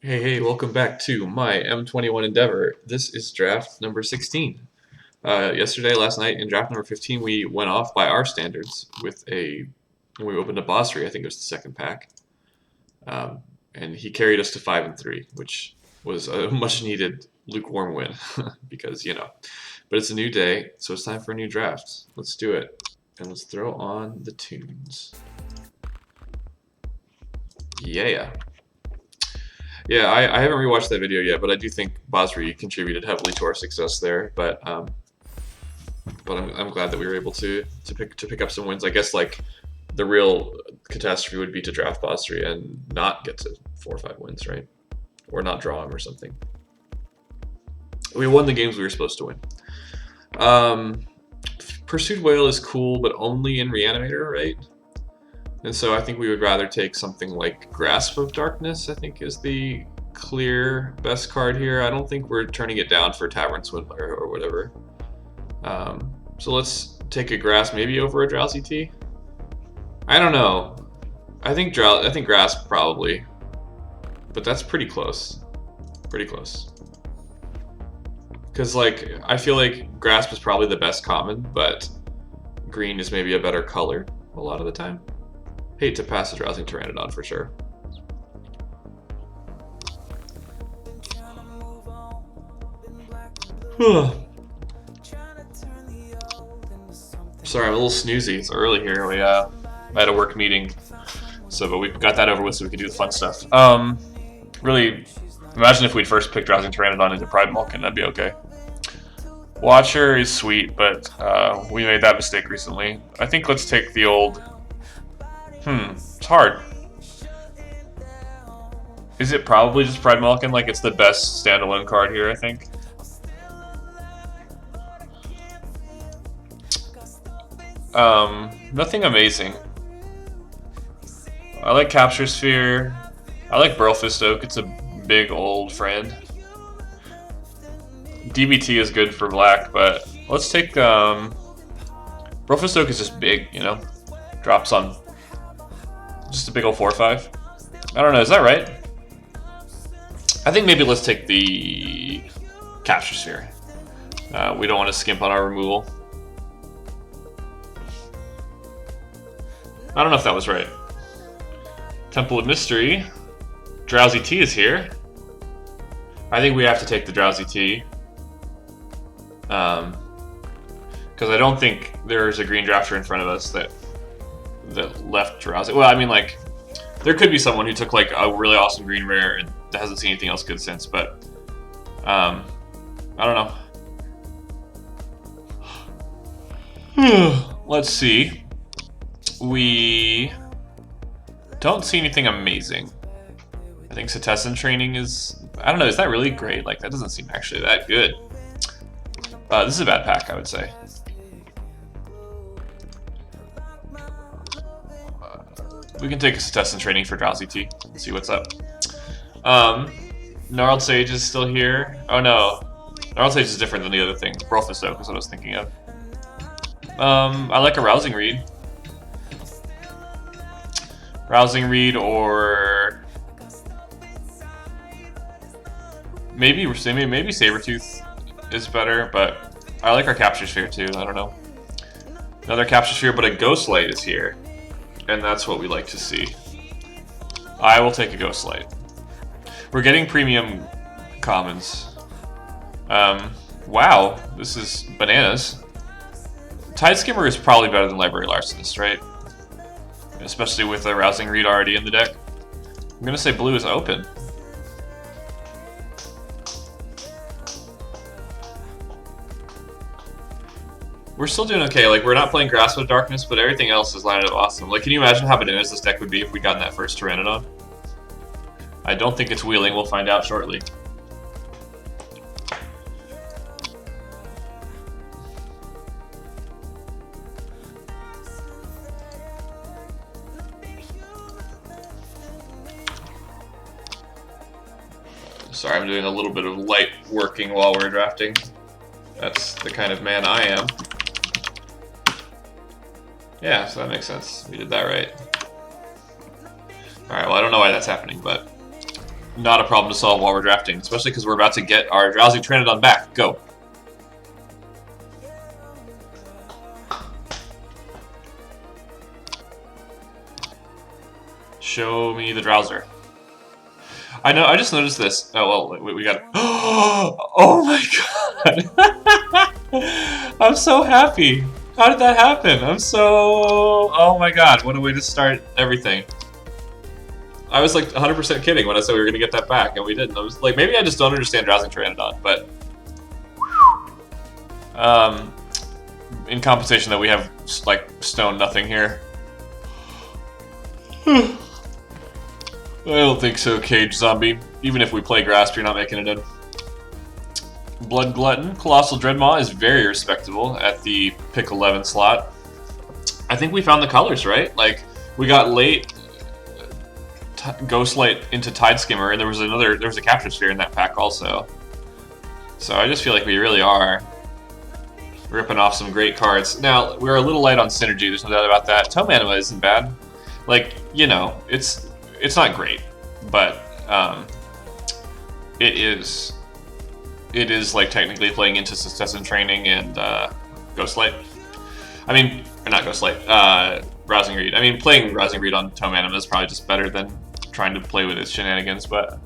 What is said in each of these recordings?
Hey, welcome back to my M21 endeavor. This is draft number 16. Last night, in draft number 15, we went off by our standards when we opened a boss tree. I think it was the second pack. Um, and he carried us to 5 and 3, which was a much needed lukewarm win because, But it's a new day, so it's time for a new draft. Let's do it. And let's throw on the tunes. Yeah. Yeah, I haven't rewatched that video yet, but I do think Basri contributed heavily to our success there. But I'm glad that we were able to pick up some wins. I guess like the real catastrophe would be to draft Basri and not get to 4 or 5 wins, right? Or not draw him or something. We won the games we were supposed to win. Pursued Whale is cool, but only in Reanimator, right? And so I think we would rather take something like Grasp of Darkness, I think is the clear best card here. I don't think we're turning it down for Tavern Swindler or whatever. So let's take a Grasp maybe over a Drowsy Tea. I don't know. I think Grasp probably. But that's pretty close. Pretty close. Because like I feel like Grasp is probably the best common, but green is maybe a better color a lot of the time. Hate to pass a Drowsing Tyrannodon for sure. Sorry, I'm a little snoozy. It's early here. We had a work meeting, but we got that over with so we could do the fun stuff. Really, imagine if we'd first picked Drowsing Tyrannodon into Pride Malkin. That'd be okay. Watcher is sweet, but we made that mistake recently. I think let's take the old. It's hard. Is it probably just Pride Malkin? Like, it's the best standalone card here, I think. Nothing amazing. I like Capture Sphere. I like Burlfist Oak. It's a big old friend. DBT is good for black, but let's take Burlfist Oak is just big, you know? Drops on just a big old 4/5. I don't know, is that right? I think maybe let's take the Capture Sphere. We don't want to skimp on our removal. I don't know if that was right. Temple of Mystery. Drowsy Tea is here. I think we have to take the Drowsy Tea. Because I don't think there's a green drafter in front of us that left Drowsy. Well, I mean, like, there could be someone who took like a really awesome green rare and hasn't seen anything else good since, but I don't know. Let's see. We don't see anything amazing. I think Citizen Training is, I don't know, is that really great? Like, that doesn't seem actually that good. This is a bad pack, I would say. We can take a Citizen Training for Drowsy Tea and see what's up. Gnarled Sage is still here. Oh no, Gnarled Sage is different than the other thing. Burlfist Oak is what I was thinking of. I like a Rousing Reed. Rousing Reed or maybe Sabertooth is better, but I like our Capture Sphere too. I don't know. Another Capture Sphere, but a Ghostlight is here, and that's what we like to see. I will take a Ghostlight. We're getting premium commons. Wow, this is bananas. Tide Skimmer is probably better than Library Larcenist, right? Especially with a Rousing Reed already in the deck. I'm gonna say blue is open. We're still doing okay. Like, we're not playing Grasp of Darkness, but everything else is lining up awesome. Like, can you imagine how bananas this deck would be if we'd gotten that first Tyrannodon? I don't think it's wheeling. We'll find out shortly. Sorry, I'm doing a little bit of light working while we're drafting. That's the kind of man I am. Yeah, so that makes sense. We did that right. Alright, well, I don't know why that's happening, but not a problem to solve while we're drafting, especially because we're about to get our Drowsy Tyrannodon back. Go. Show me the Drowser. I know. I just noticed this. Oh well, we got. Oh my god! I'm so happy. How did that happen? I'm so. Oh my god! What a way to start everything. I was like 100% kidding when I said we were gonna get that back, and we didn't. I was like, maybe I just don't understand Drowsing Tyrannodon, but in compensation that we have like stone nothing here. I don't think so, Cage Zombie. Even if we play Grasp, you're not making it in. Blood Glutton. Colossal Dreadmaw is very respectable at the pick 11 slot. I think we found the colors, right? Like, we got late Ghostlight into Tide Skimmer, and there was a Capture Sphere in that pack also. So I just feel like we really are ripping off some great cards. Now, we're a little light on Synergy, there's no doubt about that. Tome Anima isn't bad. Like, you know, it's not great, but it is like technically playing into Success and Training and Ghostlight. I mean, or not Ghostlight, Rousing Reed. I mean, playing Rousing Reed on Tome Anima is probably just better than trying to play with its shenanigans, but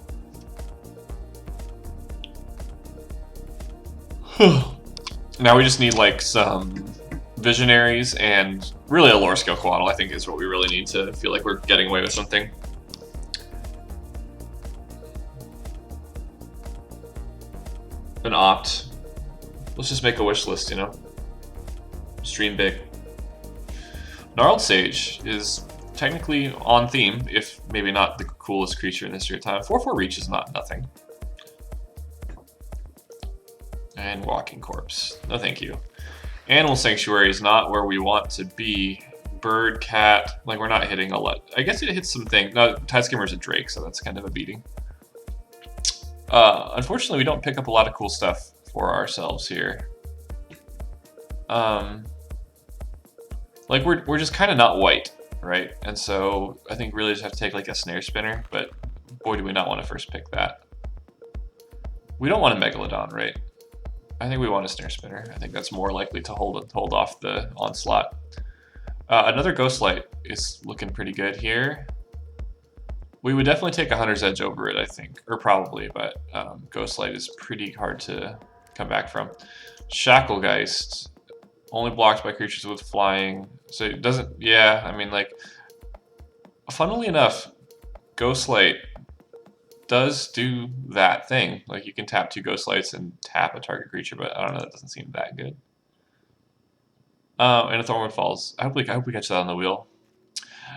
now we just need like some Visionaries and really a Lore Scale Coatl, I think, is what we really need to feel like we're getting away with something. An Opt. Let's just make a wish list, you know? Stream big. Gnarled Sage is technically on theme, if maybe not the coolest creature in the history of time. 4/4 Reach is not nothing. And Walking Corpse. No thank you. Animal Sanctuary is not where we want to be. Bird, Cat, like we're not hitting a lot. I guess it hits some things. No, Tide Skimmer's a Drake, so that's kind of a beating. Unfortunately, we don't pick up a lot of cool stuff for ourselves here. Like we're just kind of not white, right? And so I think really just have to take like a Snare Spinner, but boy, do we not want to first pick that. We don't want a Megalodon, right? I think we want a Snare Spinner. I think that's more likely to hold off the onslaught. Another Ghostlight is looking pretty good here. We would definitely take a Hunter's Edge over it, I think, or probably, but Ghostlight is pretty hard to come back from. Shacklegeist, only blocked by creatures with flying, so it doesn't. Yeah, I mean, like, funnily enough, Ghostlight does do that thing. Like, you can tap 2 Ghostlights and tap a target creature, but I don't know, that doesn't seem that good. And a Thornwood Falls. I hope we catch that on the wheel.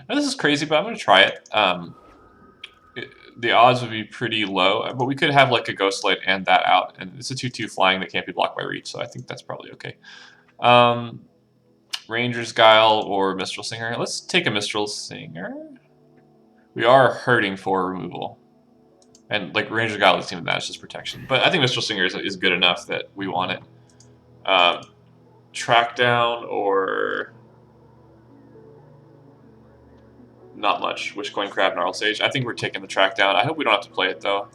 Now, this is crazy, but I'm going to try it. The odds would be pretty low, but we could have like a Ghostlight and that out, and it's a 2/2 flying that can't be blocked by Reach, so I think that's probably okay. Ranger's Guile or Mistral Singer. Let's take a Mistral Singer. We are hurting for removal. And like Ranger's Guile doesn't even that, it's just protection. But I think Mistral Singer is good enough that we want it. Track down or not much. Wishcoin Crab, Gnarled Sage. I think we're taking the track down. I hope we don't have to play it though.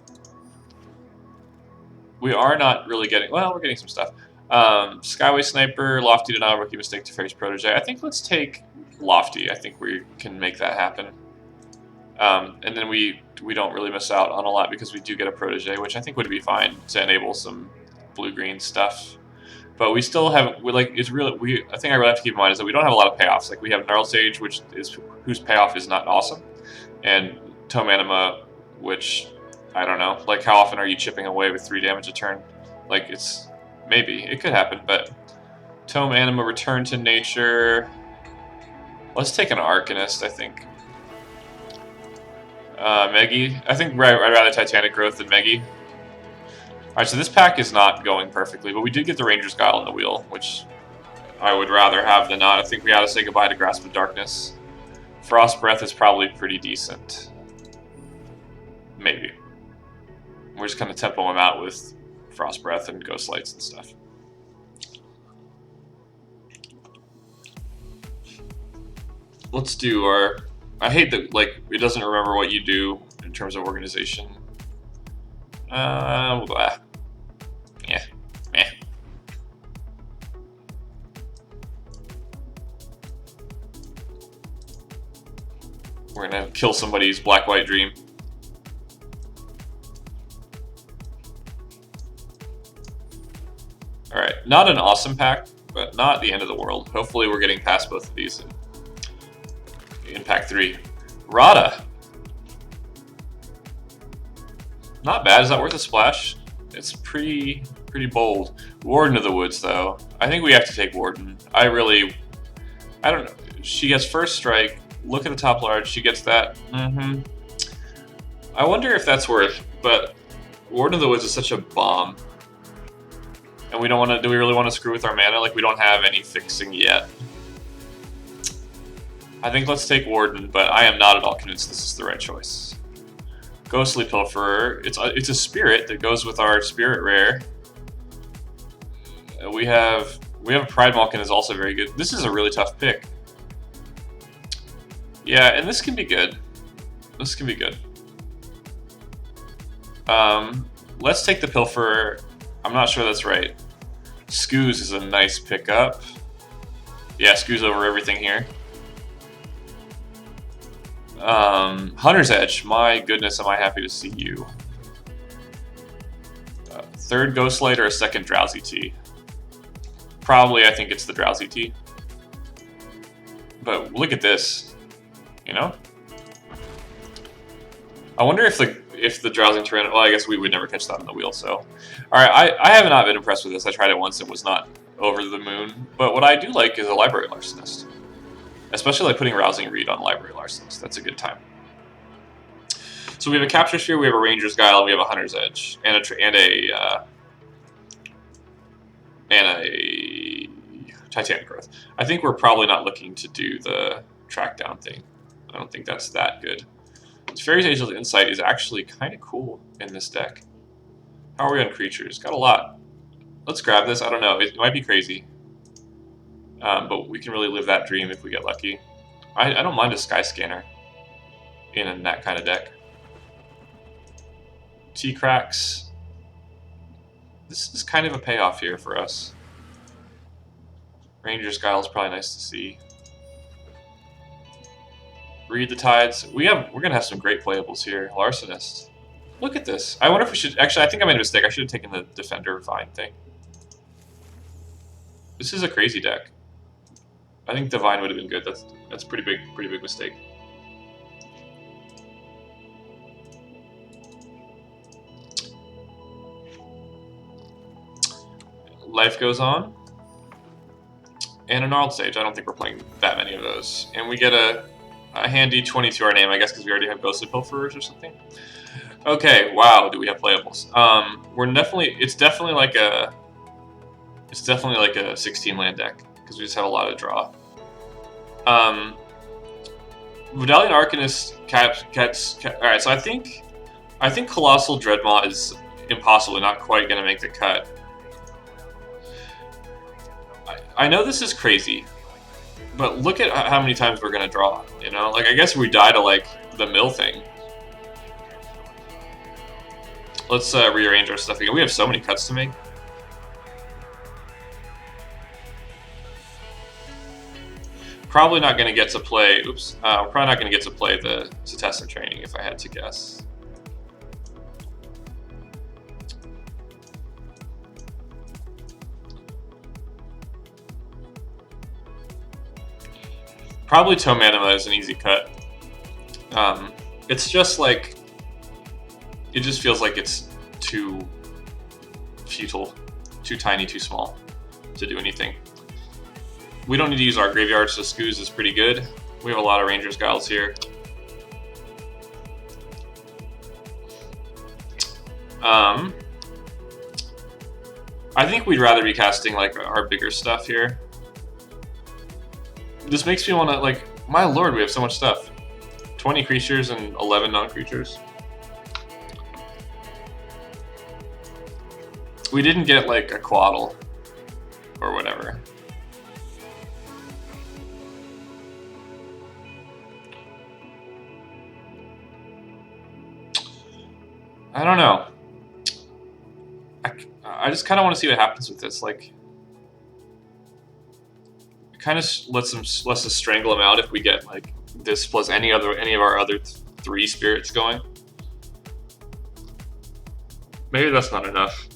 We are not really getting, well, we're getting some stuff. Skyway Sniper, Lofty Denial, Rookie Mistake, Teferi's Protege. I think let's take Lofty. I think we can make that happen. And then we don't really miss out on a lot because we do get a Protege, which I think would be fine to enable some blue-green stuff. But we still have, it's really, I think I really have to keep in mind is that we don't have a lot of payoffs. Like we have Gnarled Sage, whose payoff is not awesome, and Tome Anima, which, I don't know, like how often are you chipping away with 3 damage a turn? Like maybe, it could happen, but Tome Anima, Return to Nature. Let's take an Arcanist, I think. Meggy, I think I'd rather Titanic Growth than Meggy. Alright, so this pack is not going perfectly, but we did get the Ranger's Guile on the wheel, which I would rather have than not. I think we gotta say goodbye to Grasp of Darkness. Frost Breath is probably pretty decent. Maybe. We're just gonna tempo him out with Frost Breath and Ghost Lights and stuff. Let's do our... I hate that, like, it doesn't remember what you do in terms of organization. Blah. Yeah. Meh. We're gonna kill somebody's black-white dream. Alright, not an awesome pack, but not the end of the world. Hopefully we're getting past both of these in pack 3. Rada. Not bad. Is that worth a splash? It's pretty bold. Warden of the Woods, though. I think we have to take Warden. I don't know. She gets first strike. Look at the top large. She gets that. I wonder if that's worth, but Warden of the Woods is such a bomb. And we don't want to, do we really want to screw with our mana? Like, we don't have any fixing yet. I think let's take Warden, but I am not at all convinced this is the right choice. Ghostly Pilferer. It's a spirit that goes with our spirit rare. We have Pride Malkin is also very good. This is a really tough pick. Yeah, and this can be good. This can be good. Let's take the Pilferer. I'm not sure that's right. Scoos is a nice pickup. Yeah, Scoos over everything here. Hunter's Edge. My goodness, am I happy to see you. Third Ghostlight or a second Drowsy Tea? Probably, I think it's the Drowsy Tea. But look at this. You know? I wonder if the Drowsing Tyrannodons... Well, I guess we would never catch that on the wheel, so... Alright, I have not been impressed with this. I tried it once and was not over the moon. But what I do like is a Library Larcenist. Especially like putting Rousing Reed on Library Larcenist. That's a good time. So we have a Capture Sphere, we have a Ranger's Guile, and we have a Hunter's Edge. And a Titanic Growth. I think we're probably not looking to do the track down thing. I don't think that's that good. Fairy's Angel's Insight is actually kind of cool in this deck. How are we on creatures? Got a lot. Let's grab this. I don't know. It might be crazy. But we can really live that dream if we get lucky. I don't mind a Sky Scanner in that kind of deck. T-Cracks. This is kind of a payoff here for us. Ranger's Guile is probably nice to see. Read the Tides. We're gonna have some great playables here. Larcenist. Look at this. I wonder if we should... Actually, I think I made a mistake. I should have taken the Defender Vine thing. This is a crazy deck. I think Divine would have been good. That's a pretty big mistake. Life Goes On. And a Gnarled Sage. I don't think we're playing that many of those. And we get a handy 20 to our name, I guess, because we already have Ghostly Pilferers or something. Okay, wow, do we have playables? It's definitely like a 16 land deck because we just have a lot of draw. Medallion Arcanist alright, so I think Colossal Dreadmaw is impossibly not quite gonna make the cut. I know this is crazy, but look at how many times we're gonna draw, you know? Like, I guess we die to, like, the mill thing. Let's rearrange our stuff again. We have so many cuts to make. Probably not gonna get to play, probably not gonna get to play the Setessan Training if I had to guess. Probably Tome Anima is an easy cut. It's just like... It just feels like it's too futile, too tiny, too small to do anything. We don't need to use our graveyard, so Scoos is pretty good. We have a lot of Ranger's Guiles here. I think we'd rather be casting like our bigger stuff here. This makes me want to, like, my lord, we have so much stuff. 20 creatures and 11 non-creatures. We didn't get, like, a Quaddle or whatever. I don't know. I just kind of want to see what happens with this. Like, it kind of lets us strangle him out if we get like this plus any of our other 3 spirits going. Maybe that's not enough.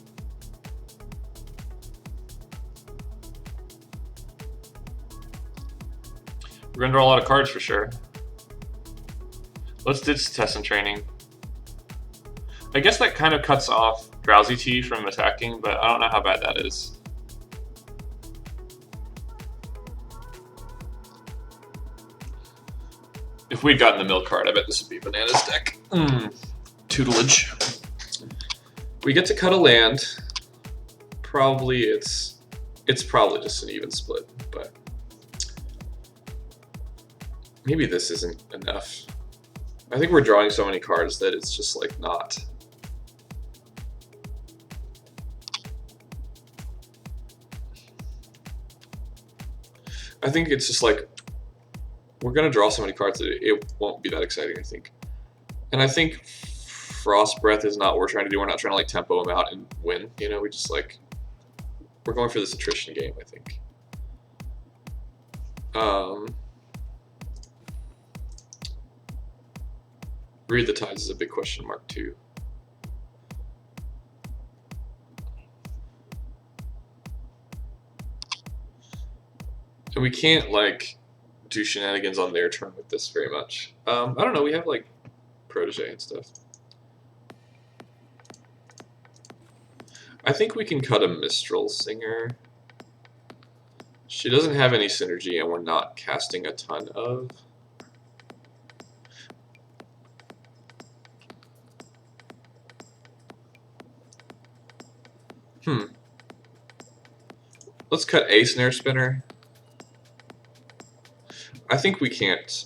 We're gonna draw a lot of cards for sure. Let's ditch test and training. I guess that kind of cuts off Drowsy Tea from attacking, but I don't know how bad that is. If we'd gotten the milk card, I bet this would be Bananas deck. Tutelage. We get to cut a land. Probably it's probably just an even split, but maybe this isn't enough. I think we're drawing so many cards that it's just like not. I think it's just like we're gonna draw so many cards that it won't be that exciting, I think. And I think Frost Breath is not what we're trying to do. We're not trying to like tempo them out and win. You know, we just like we're going for this attrition game, I think. Read the Tides is a big question mark too. And we can't like do shenanigans on their turn with this very much. I don't know, we have like Protege and stuff. I think we can cut a Mistral Singer. She doesn't have any synergy and we're not casting a ton of. Let's cut a Snare Spinner. I think we can't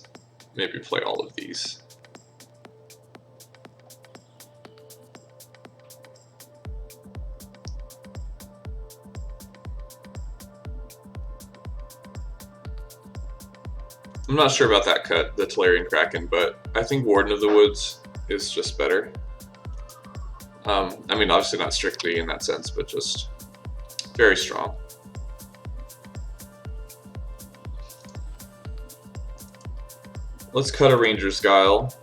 maybe play all of these. I'm not sure about that cut, the Tolarian Kraken, but I think Warden of the Woods is just better. I mean, obviously not strictly in that sense, but just very strong. Let's cut a Ranger's Guile.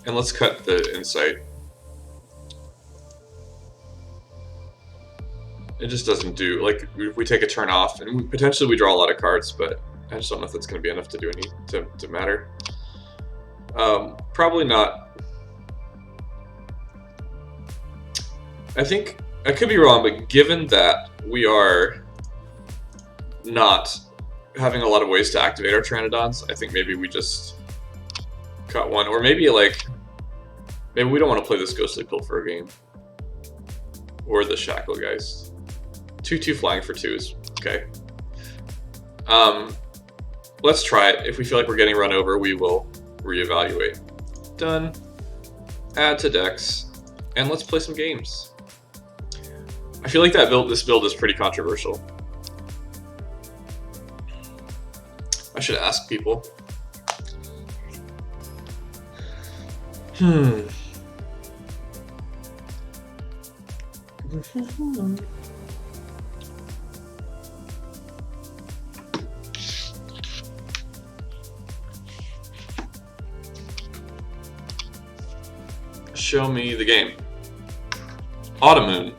And let's cut the Insight. It just doesn't do, like, if we take a turn off, and potentially we draw a lot of cards, but I just don't know if that's going to be enough to do to matter. Probably not. I think, I could be wrong, but given that we are not having a lot of ways to activate our Tyrannodons, I think maybe we just cut one, or maybe like, maybe we don't want to play this Ghostly Pilfer game, or the Shackle guys. 2/2 flying for 2 is okay. Let's try it. If we feel like we're getting run over, we will reevaluate. Done. Add to decks, and let's play some games. I feel like this build is pretty controversial. I should ask people. Show me the game. Automoon.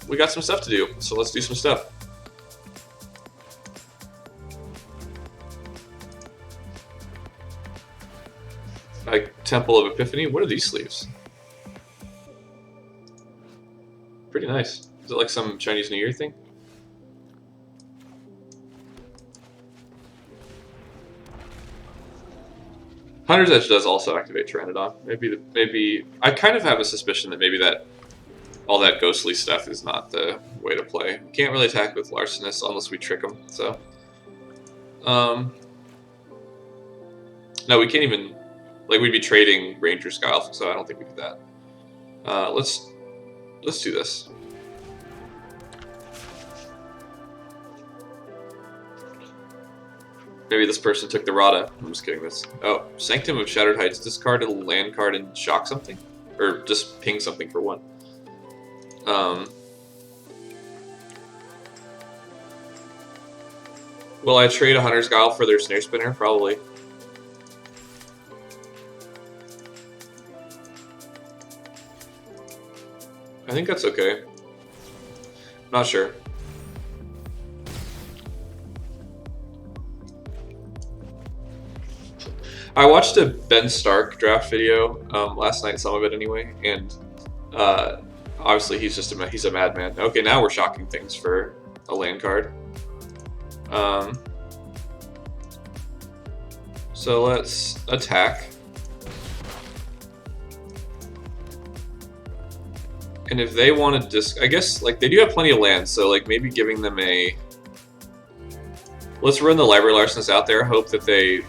We got some stuff to do, so let's do some stuff. Like Temple of Epiphany. What are these sleeves? Pretty nice. Is it like some Chinese New Year thing? Hunter's Edge does also activate Tyrannodon. Maybe I kind of have a suspicion that maybe that all that ghostly stuff is not the way to play. We can't really attack with Larcenous unless we trick them. So, no, we can't even. Like, we'd be trading Ranger's Guile, so I don't think we do that. Let's do this. Maybe this person took the Rada. I'm just kidding. This. Oh, Sanctum of Shattered Heights. Discard a land card and shock something, or just ping something for 1. Will I trade a Hunter's Guile for their Snare Spinner? Probably. I think that's okay. Not sure. I watched a Ben Stark draft video last night, some of it anyway, and obviously he's a madman. Okay, now we're shocking things for a land card. So let's attack. And if they want to I guess, like, they do have plenty of lands, so, like, maybe giving them a... Let's run the Library Larcenist out there, hope that they,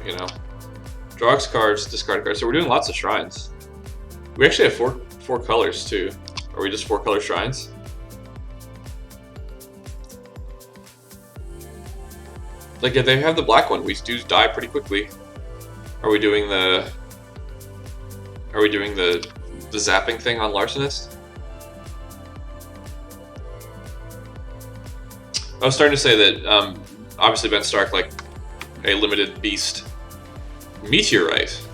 you know, draw cards, discard cards. So we're doing lots of shrines. We actually have four colors, too. Are we just 4-color shrines? Like, if they have the black one, we do die pretty quickly. Are we doing the zapping thing on Larcenist? I was starting to say that obviously Ben Stark, like a limited beast. Meteorite.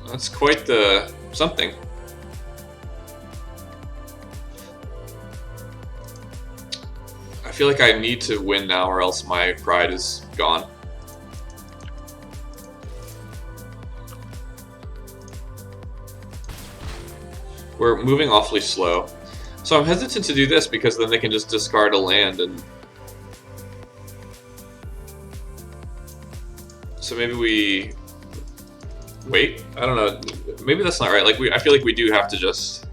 That's quite the something. I feel like I need to win now or else my pride is gone. We're moving awfully slow. So I'm hesitant to do this because then they can just discard a land and... So maybe we... Wait? I don't know. Maybe that's not right. Like I feel like we do have to just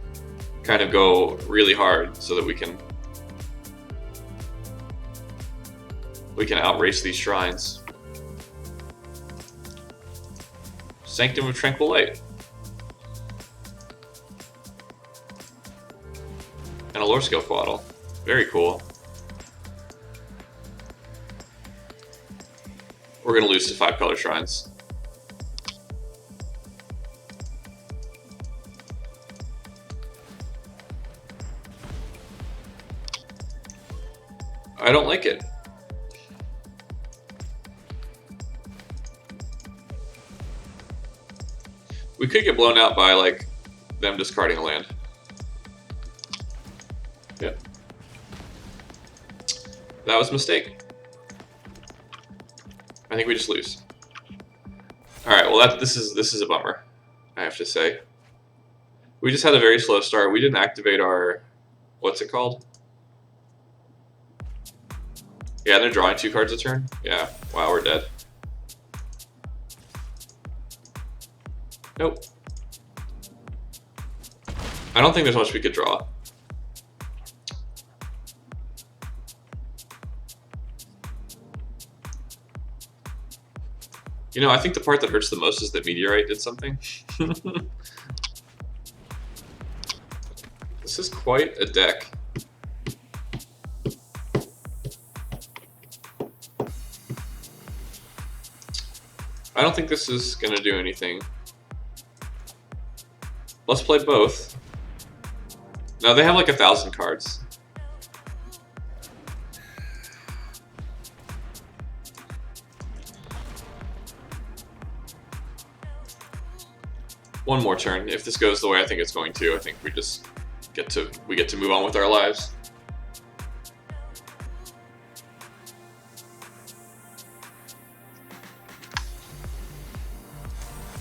kind of go really hard so that we can outrace these shrines. Sanctum of Tranquil Light. And a lore skill Quaddle. Very cool. We're gonna lose to 5-color shrines. I don't like it. We could get blown out by, like, them discarding a land. Yep. That was a mistake. I think we just lose. Alright, well this is a bummer, I have to say. We just had a very slow start. We didn't activate our... What's it called? Yeah, they're drawing 2 cards a turn? Yeah. Wow, we're dead. Nope. I don't think there's much we could draw. You know, I think the part that hurts the most is that Meteorite did something. This is quite a deck. I don't think this is going to do anything. Let's play both. No, they have like 1,000 cards. One more turn. If this goes the way I think it's going to, I think we just get to move on with our lives.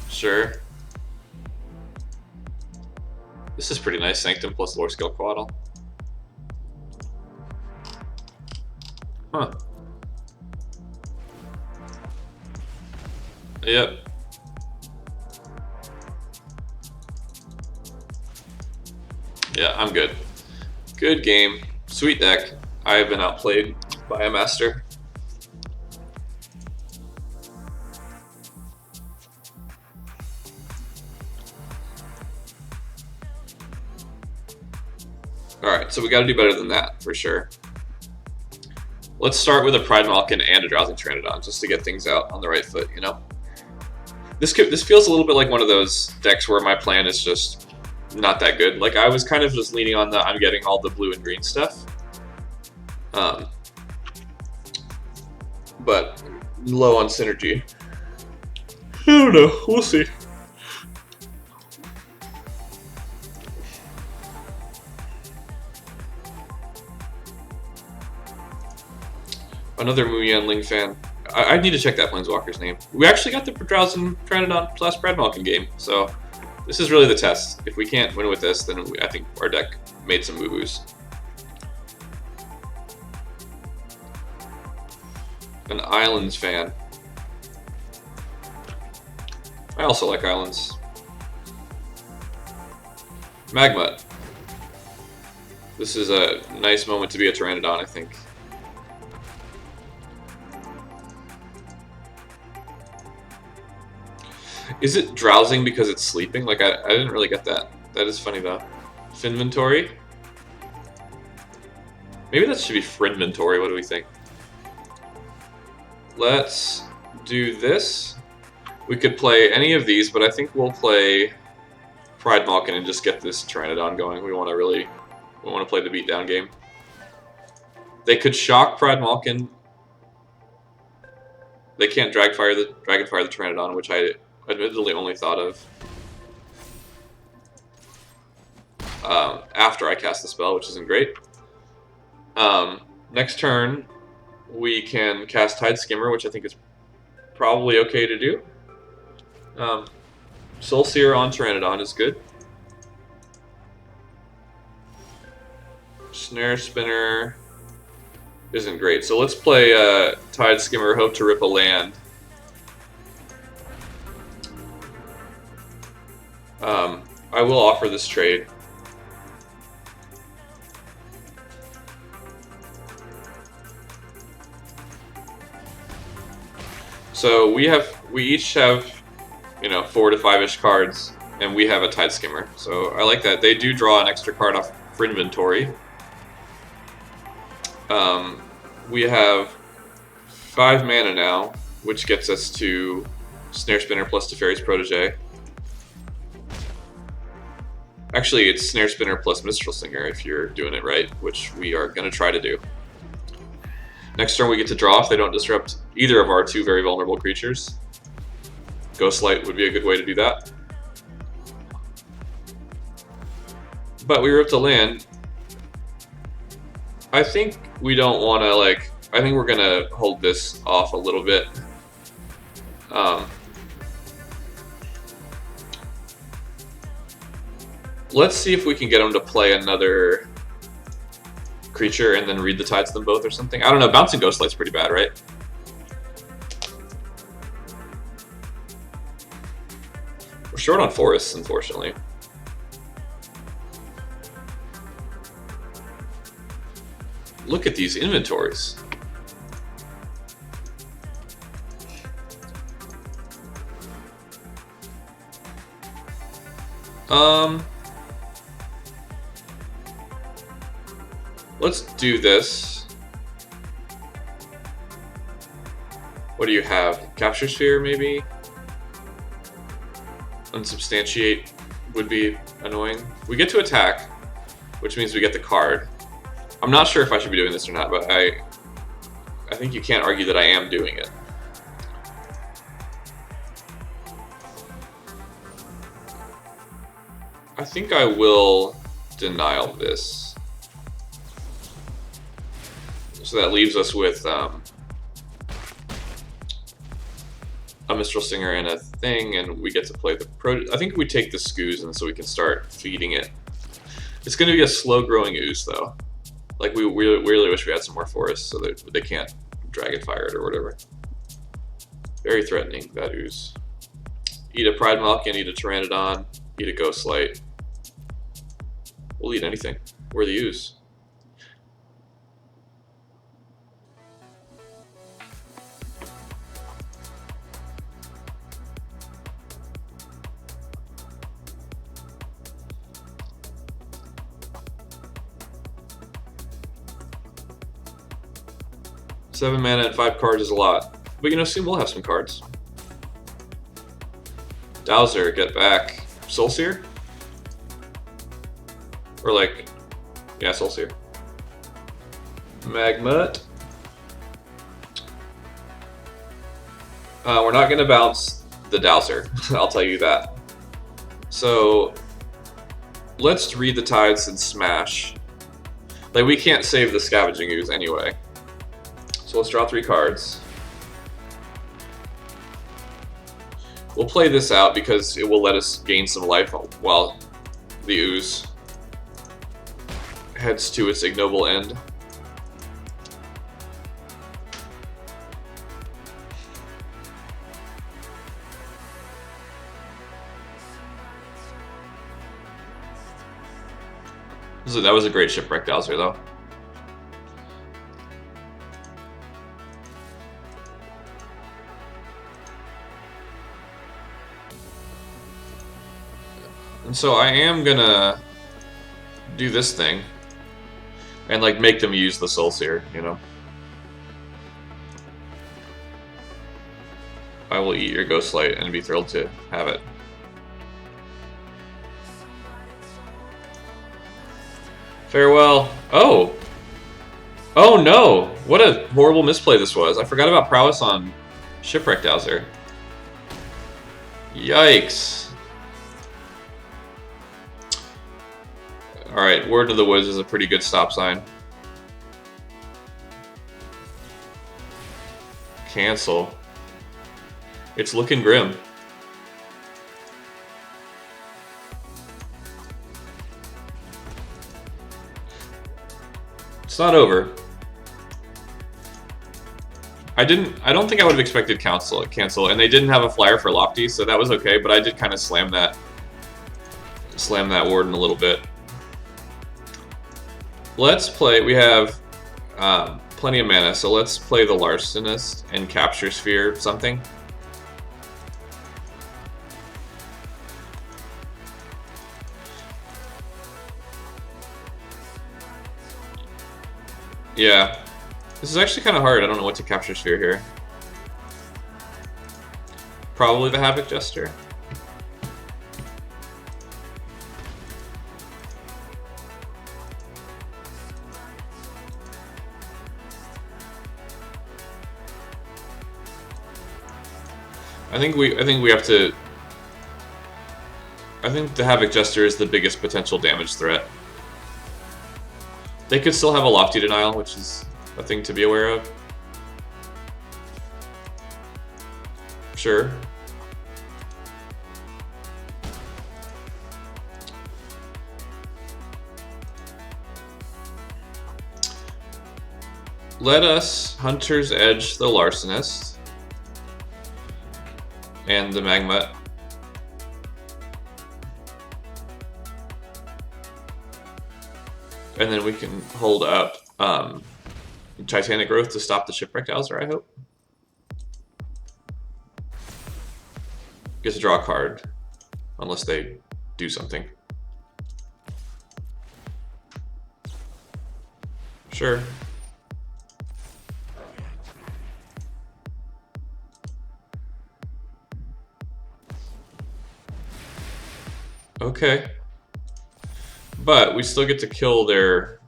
Sure. This is pretty nice. Sanctum plus lore skill Quaddle. Huh. Yep. Yeah, I'm good. Good game. Sweet deck. I have been outplayed by a master. Alright, so we gotta do better than that, for sure. Let's start with a Pride Malkin and a Drowsing Tyrannodon just to get things out on the right foot, you know? This feels a little bit like one of those decks where my plan is just not that good. Like, I was kind of just leaning on the I'm getting all the blue and green stuff. But low on synergy. I don't know. We'll see. Another Muyan Ling fan. I need to check that Planeswalker's name. We actually got the Drowsing Tyrannodon / Pride Malkin game, so this is really the test. If we can't win with this, then I think our deck made some boo-boos. An Islands fan. I also like Islands. Magma. This is a nice moment to be a Tyrannodon, I think. Is it drowsing because it's sleeping? Like, I didn't really get that. That is funny, though. Finventory? Maybe that should be Frinventory. What do we think? Let's do this. We could play any of these, but I think we'll play Pride Malkin and just get this Tyrannodon going. We want to play the beatdown game. They could shock Pride Malkin. They can't Dragonfire the Tyrannodon, which I admittedly only thought of after I cast the spell, which isn't great. Next turn, we can cast Tide Skimmer, which I think is probably okay to do. Soul Seer on Tyrannodon is good. Snare Spinner isn't great, so let's play Tide Skimmer, hope to rip a land. I will offer this trade. So we each have, 4 to 5-ish cards, and we have a Tide Skimmer. So I like that. They do draw an extra card off Frinventory. We have 5 mana now, which gets us to Snare Spinner plus Teferi's Protege. Actually, it's Snare Spinner plus Mistral Singer if you're doing it right, which we are going to try to do. Next turn we get to draw if they don't disrupt either of our 2 very vulnerable creatures. Ghostlight would be a good way to do that. But we ripped a land. I think we don't want to, I think we're going to hold this off a little bit. Let's see if we can get them to play another creature and then read the tides of them both or something. I don't know, bouncing Ghostlight's pretty bad, right? We're short on forests, unfortunately. Look at these inventories. Let's do this. What do you have? Capture Sphere, maybe? Unsubstantiate would be annoying. We get to attack, which means we get the card. I'm not sure if I should be doing this or not, but I think you can't argue that I am doing it. I think I will denial this. So that leaves us with a Mistral Singer and a thing, and we get to play the I think we take the Scoos, and so we can start feeding it. It's going to be a slow-growing ooze, though. Like, we really wish we had some more forests so that they can't Dragonfire it or whatever. Very threatening, that ooze. Eat a Pride Malkin, eat a Tyrannodon, eat a Ghostlight. We'll eat anything. We're the ooze. 7 mana and 5 cards is a lot. But you know, soon we'll have some cards. Dowser, get back. Soulseer? Or like, yeah, Soulseer. Magmut. We're not going to bounce the Dowser, I'll tell you that. So, let's read the tides and smash. Like, we can't save the Scavenging Ooze anyway. So let's draw 3 cards. We'll play this out because it will let us gain some life while the Ooze heads to its ignoble end. So that was a great Shipwreck Dowser, though. And so I am gonna do this thing and like make them use the Soulseer, you know. I will eat your Ghostlight and be thrilled to have it. Farewell. Oh! Oh no! What a horrible misplay this was. I forgot about Prowess on Shipwreck Dowser. Yikes. Alright, Word of the Woods is a pretty good stop sign. Cancel. It's looking grim. It's not over. I don't think I would have expected cancel, and they didn't have a flyer for Lofty, so that was okay, but I did kind of slam that Warden a little bit. Let's play, we have plenty of mana, so let's play the Larcenist and Capture Sphere something. Yeah, this is actually kind of hard. I don't know what to Capture Sphere here. Probably the Havoc Jester. I think we have to. I think the Havoc Jester is the biggest potential damage threat. They could still have a Lofty Denial, which is a thing to be aware of. Sure. Let us Hunter's Edge the Larcenist and the Magmut. And then we can hold up Titanic Growth to stop the Shipwreck Dowser, I hope. Get to draw a card, unless they do something. Sure. Okay. But we still get to kill their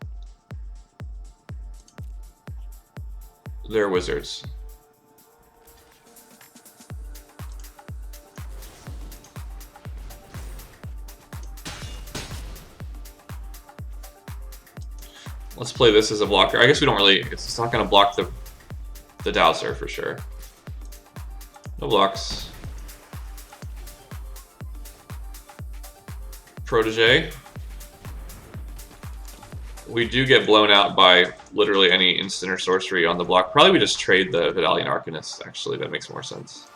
wizards. Let's play this as a blocker. I guess we don't really, it's not going to block the Dowser for sure. No blocks. Protege. We do get blown out by literally any instant or sorcery on the block. Probably we just trade the Vidalian Arcanist, actually. That makes more sense.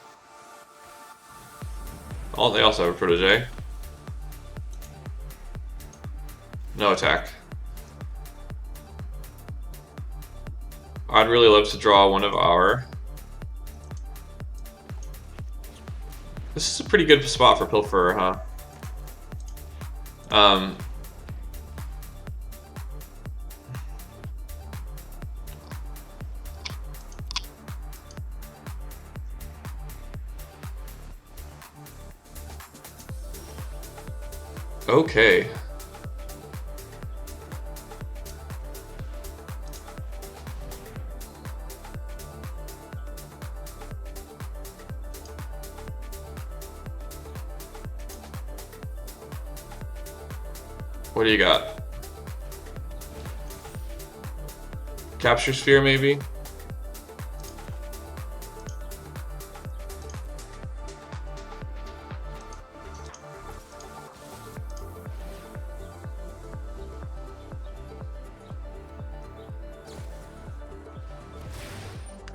Oh, they also have a Protege. No attack. I'd really love to draw one of our... This is a pretty good spot for Pilferer, huh? Okay. What do you got? Capture sphere, maybe?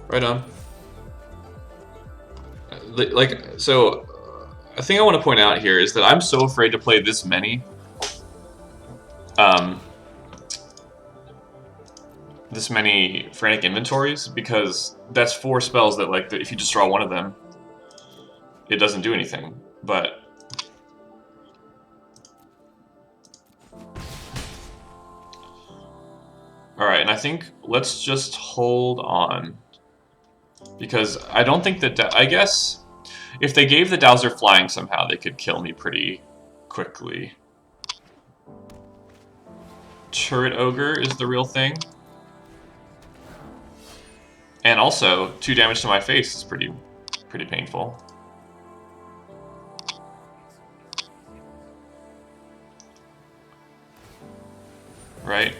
Right on. Like, so, a thing I want to point out here is that I'm so afraid to play this many. This many frantic inventories, because that's 4 spells that, like, if you just draw one of them, it doesn't do anything. But alright, and I think let's just hold on. Because I don't think that... I guess if they gave the Dowser flying somehow, they could kill me pretty quickly. Turret Ogre is the real thing. And also, 2 damage to my face is pretty painful. Right?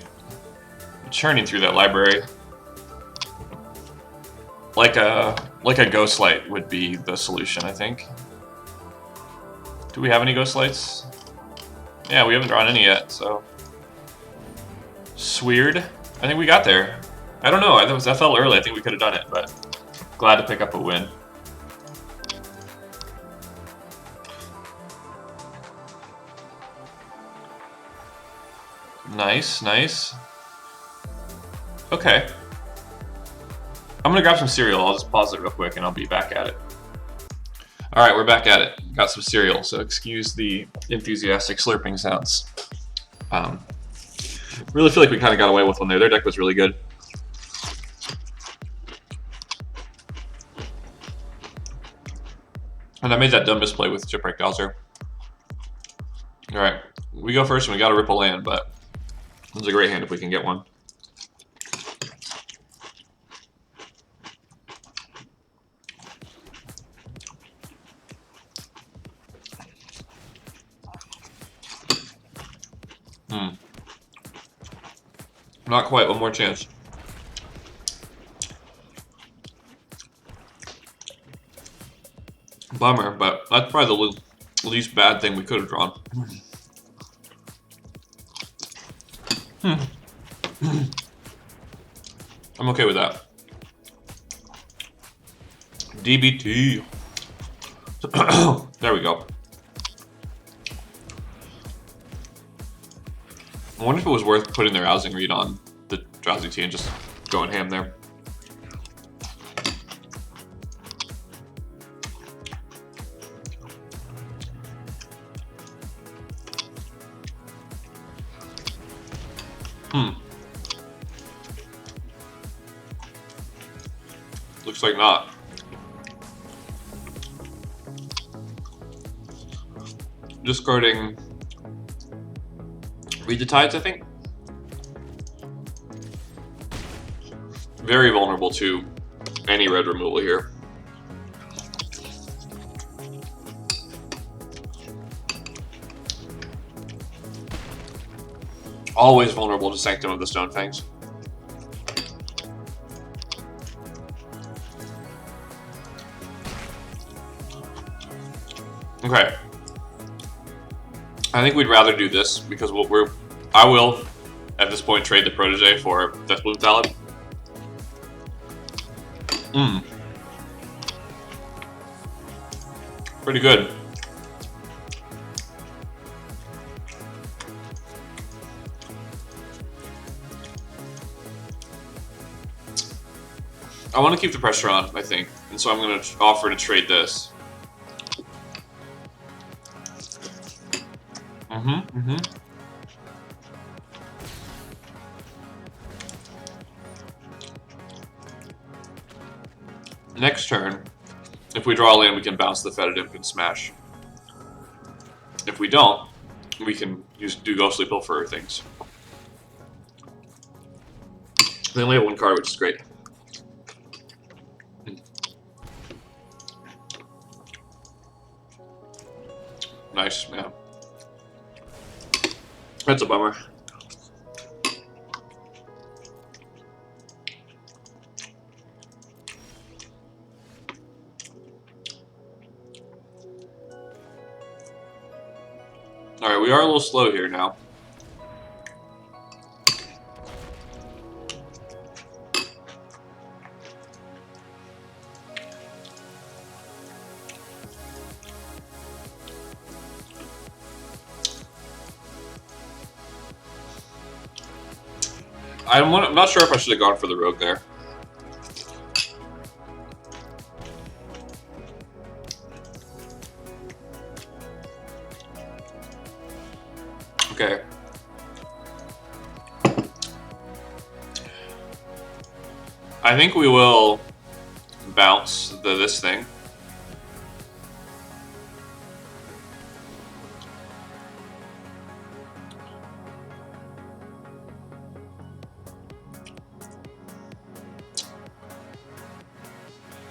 Churning through that library. Like a Ghost Light would be the solution, I think. Do we have any Ghost Lights? Yeah, we haven't drawn any yet, so... Sweird? I think we got there. I don't know, that felt early, I think we could have done it, but... Glad to pick up a win. Nice, nice. Okay. I'm gonna grab some cereal, I'll just pause it real quick and I'll be back at it. Alright, we're back at it. Got some cereal, so excuse the enthusiastic slurping sounds. Really feel like we kind of got away with one there. Their deck was really good. And I made that dumb misplay with Shipwreck Dowser. Alright, we go first and we gotta rip a land, but this is a great hand if we can get one. Not quite, one more chance. Bummer, but that's probably the least bad thing we could have drawn. I'm okay with that. DBT. There we go. I wonder if it was worth putting their housing read on the Drowsy Tea and just going ham there. Looks like not. Discarding Read the Tides, I think. Very vulnerable to any red removal here. Always vulnerable to Sanctum of the Stonefangs. Okay. I think we'd rather do this because I will, at this point, trade the Protege for Deathbloom Talon. Pretty good. I want to keep the pressure on, I think, and so I'm going to offer to trade this. Next turn, if we draw a land, we can bounce the Fetid Imp and smash. If we don't, we can do ghostly pilfer things. They only have one card, which is great. Nice, man. That's a bummer. Alright, we are a little slow here now. I'm not sure if I should have gone for the rogue there. Okay. I think we will bounce this thing.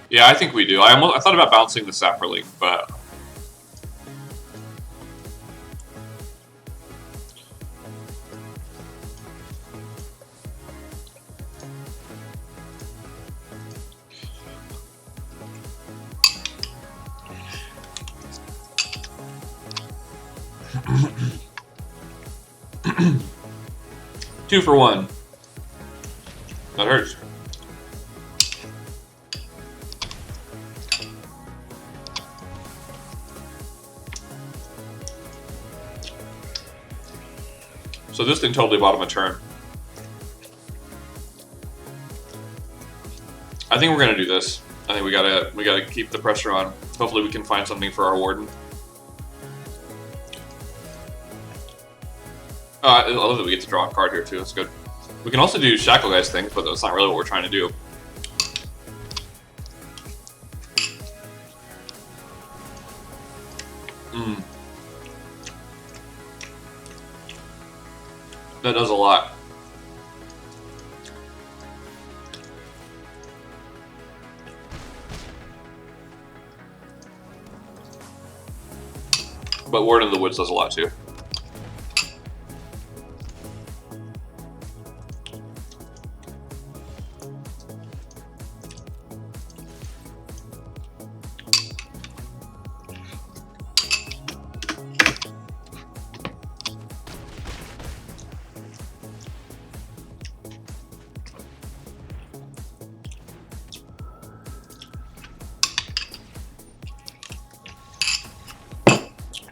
Yeah, I think we do. I thought about bouncing the Sapperling, but two for one. That hurts. So this thing totally bought him a turn. I think we're gonna do this. I think we gotta keep the pressure on. Hopefully we can find something for our warden. I love that we get to draw a card here too. That's good. We can also do Shackle Guys things, but that's not really what we're trying to do. That does a lot. But Warden of the Woods does a lot too.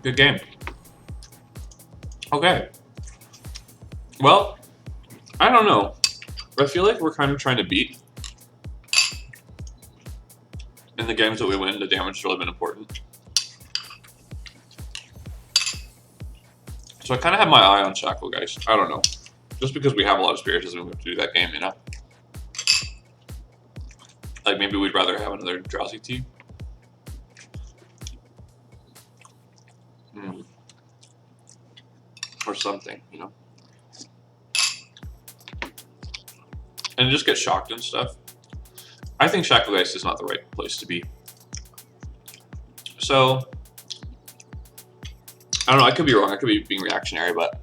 Good game. Okay. Well, I don't know. I feel like we're kind of trying to beat. In the games that we win, the damage has really been important. So I kind of have my eye on Shackle Guys. I don't know. Just because we have a lot of spirits doesn't mean we have to do that game, you know? Like maybe we'd rather have another Drowsy team. Or something, you know? And just get shocked and stuff. I think Shackle Guys is not the right place to be. So, I don't know, I could be wrong, I could be being reactionary, but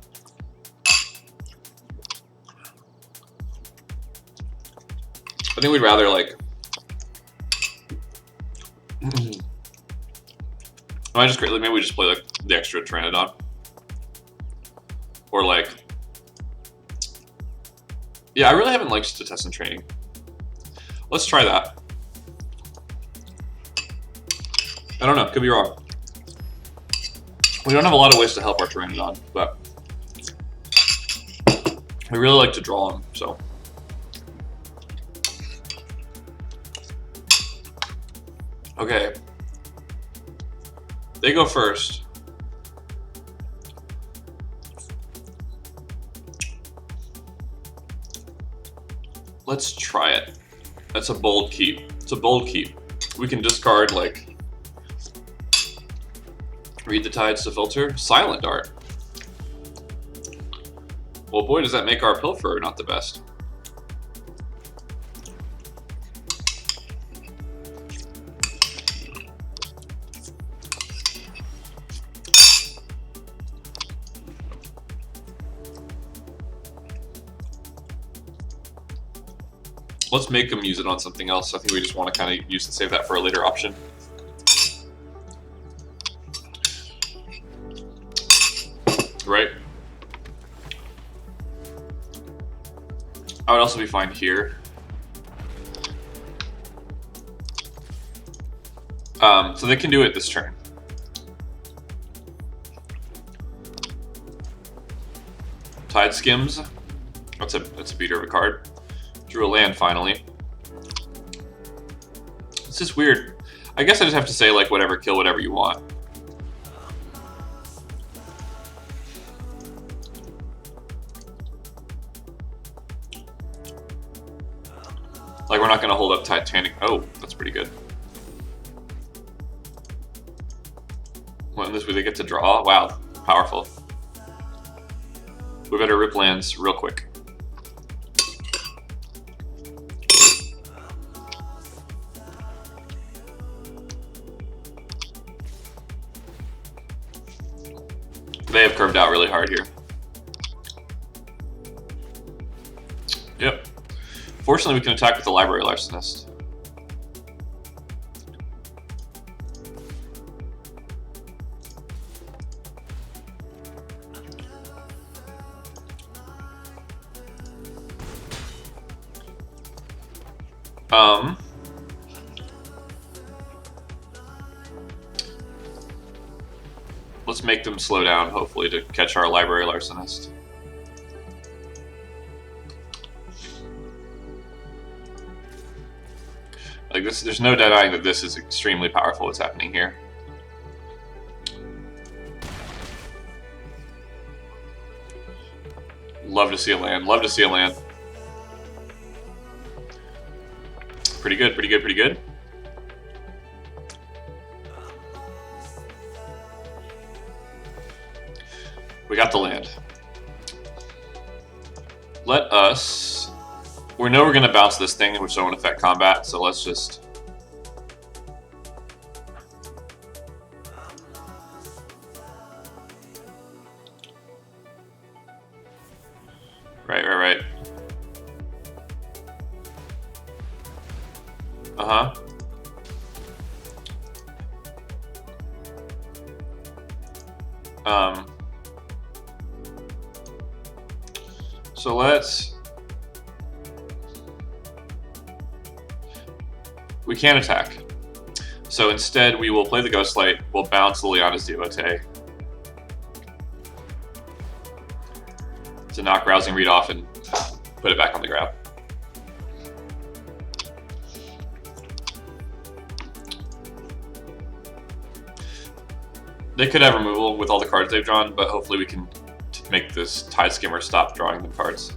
I think we'd rather, like, maybe we just play, like, the extra Tyrannodon. Or, like, yeah, I really haven't liked Statessan Training. Let's try that. I don't know, could be wrong. We don't have a lot of ways to help our Tyrannodon, but we really like to draw them, so. Okay. They go first. Let's try it. That's a bold keep. It's a bold keep. We can discard, like, Read the Tides to filter. Silent Dart. Well, boy, does that make our Pilferer not the best. Let's make them use it on something else. I think we just want to kind of save that for a later option. Right? I would also be fine here. So they can do it this turn. Tide Skims. That's a beater of a card. Drew a land finally. It's just weird. I guess I just have to say, like, whatever, kill whatever you want. Like, we're not going to hold up Titanic. Oh, that's pretty good. When this way they get to draw? Wow, powerful. We better rip lands real quick. They have curved out really hard here. Yep. Fortunately, we can attack with the Library Larcenist. Let's make them slow down, hopefully, to catch our Library Larcenist. Like this, there's no denying that this is extremely powerful. What's happening here? Love to see a land. Love to see a land. Pretty good. Pretty good. Pretty good. We got the land. Let us... We know we're going to bounce this thing, which don't affect combat, so let's just... Right. Uh-huh. So let's... We can't attack. So instead, we will play the Ghostlight, we'll bounce Liliana's Devotee to knock Rousing Reed off and put it back on the grab. They could have removal with all the cards they've drawn, but hopefully we can make this Tide Skimmer stop drawing them cards.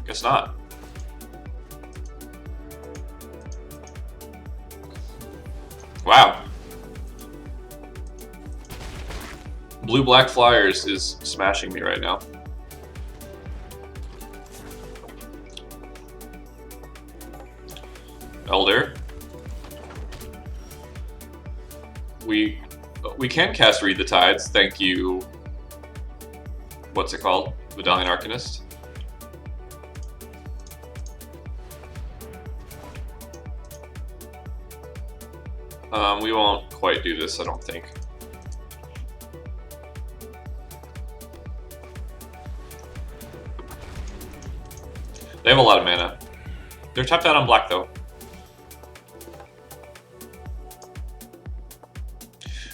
Guess not. Wow. Blue-Black Flyers is smashing me right now. Elder. We can cast Read the Tides, thank you. What's it called? Medallion Arcanist. We won't quite do this, I don't think. They have a lot of mana. They're tapped out on black, though.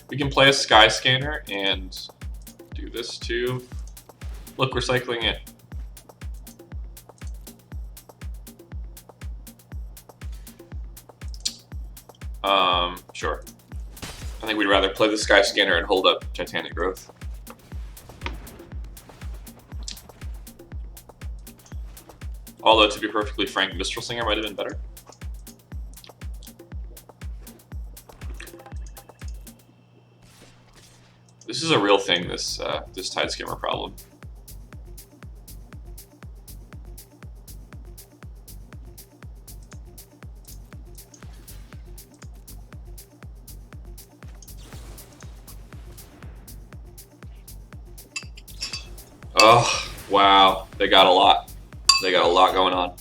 We can play a Sky Scanner and do this too. Look, we're cycling it. Sure. I think we'd rather play the Sky Scanner and hold up Titanic Growth. Although, to be perfectly frank, Mistral Singer might have been better. This is a real thing, this Tide Skimmer problem. Oh, wow. They got a lot. They got a lot going on.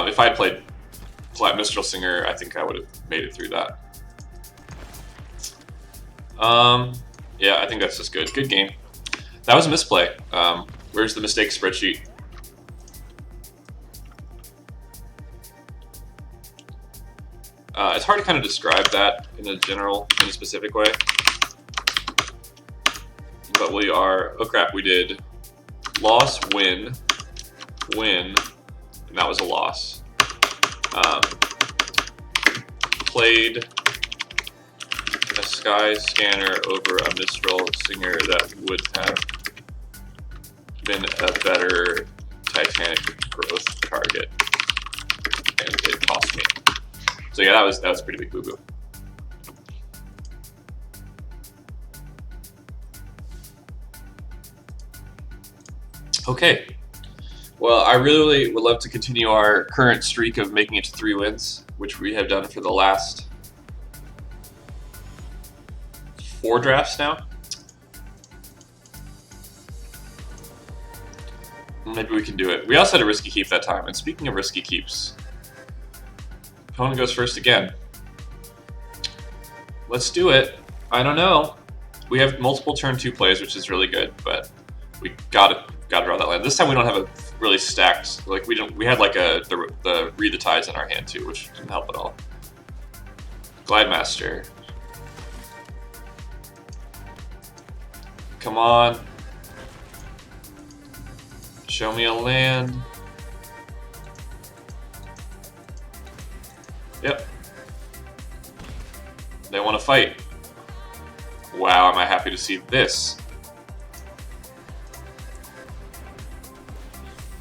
If I had played Flat Mistral Singer, I think I would have made it through that. Yeah, I think that's just good. Good game. That was a misplay. Where's the mistake spreadsheet? It's hard to kind of describe that in a specific way. But we are, oh crap, we did loss, win, win, and that was a loss. Played a Sky Scanner over a Mistral Singer that would have been a better Titanic growth target, and it cost me. So yeah, that was a pretty big boo-boo. Okay. Well, I really would love to continue our current streak of making it to 3 wins, which we have done for the last 4 drafts now. Maybe we can do it. We also had a risky keep that time, and speaking of risky keeps, opponent goes first again. Let's do it. I don't know. We have multiple turn 2 plays, which is really good, but we gotta draw that land. This time we don't have a really stacked, like we had like the Read the Tides in our hand too, which didn't help at all. Glidemaster. Come on. Show me a land. Yep. They want to fight. Wow, am I happy to see this.